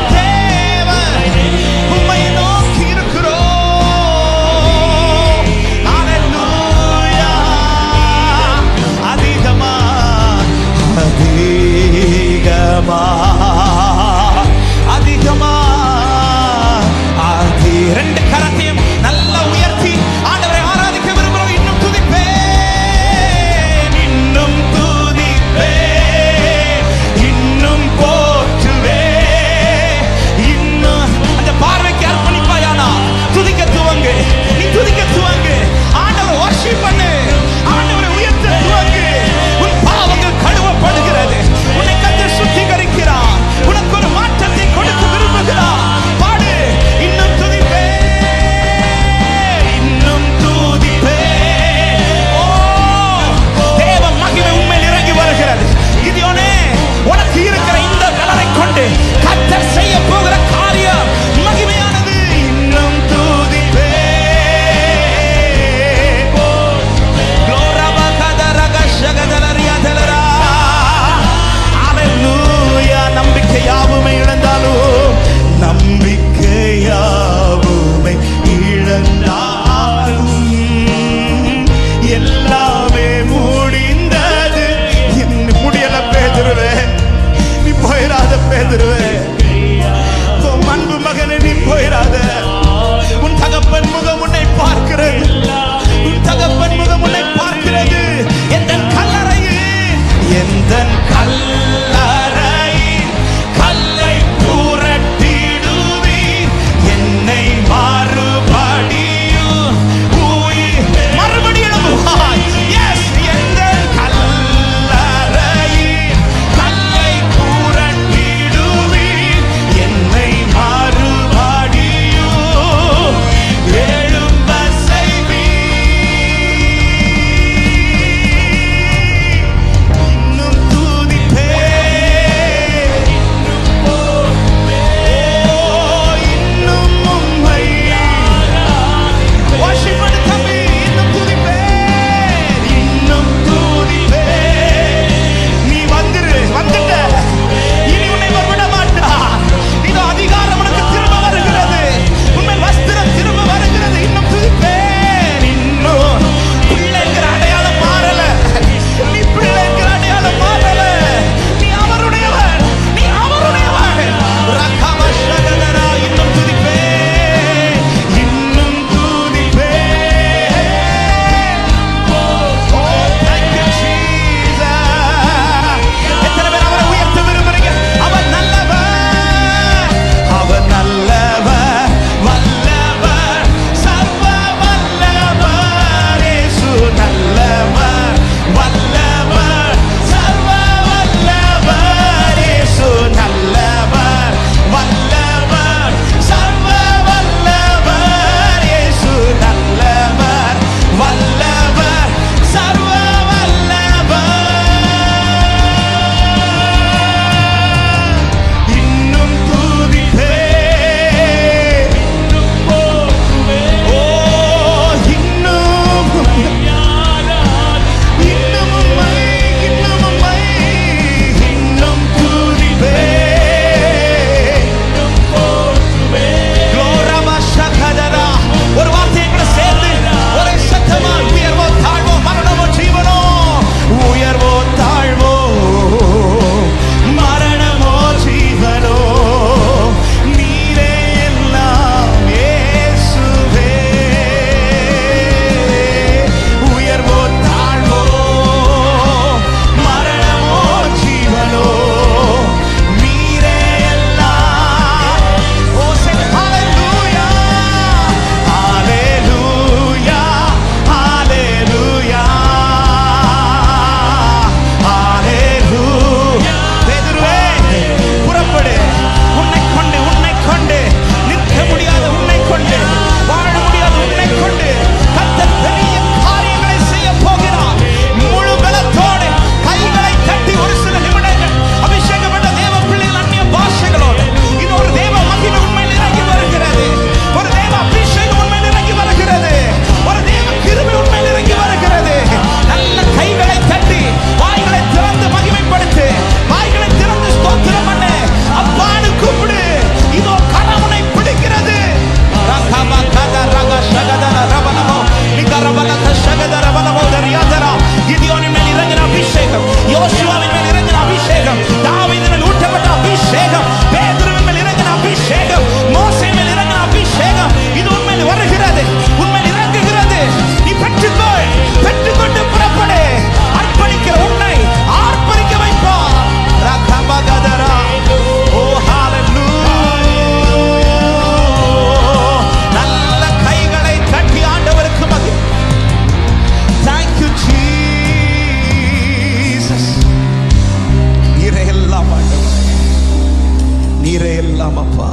எல்லாம் அப்பா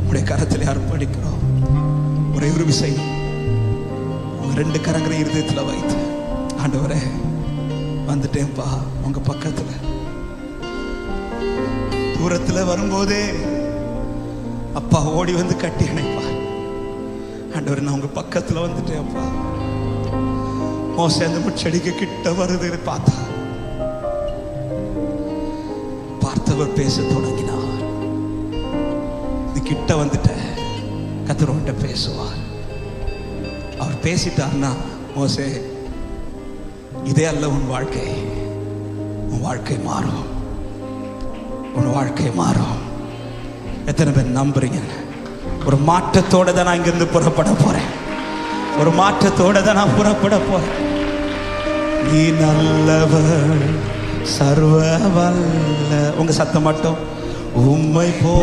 உடைய கரத்தில் அர்ப்பணிக்கிறோம். ஒரே ஒரு விஷயம் உங்க 2 கரங்களை இருதயத்தில் வைத்து, ஆண்டவரே வந்துட்டேன்ப்பா உங்க பக்கத்துல. தூரத்துல வரும்போதே அப்பா ஓடி வந்து கட்டி அணைப்பார். ஆண்டவரே நான் உங்க பக்கத்துல வந்துட்டேன் அப்பா. மோசே அந்த முச்செடிக்கு கிட்ட வருது பார்த்தா பார்த்தவர் பேச தொடங்கினார். நீ கிட்ட வந்துட்ட, கர்த்தர் பேசுவார். அவர் பேசிட்டார்னா, மோசே இதே அல்ல உன் வாழ்க்கை, உன் வாழ்க்கை மாறும், உன் வாழ்க்கை மாறும். எத்தனை பேர் நம்புறீங்க? ஒரு மாற்றத்தோட தான் நான் இங்கிருந்து புறப்பட போறேன். ஒரு மாற்றத்தோட தான் நான் புறப்பட போறேன். நீ நல்லவர் சர்வ வல்ல. உங்க சத்தம் மட்டும் உம்மை போ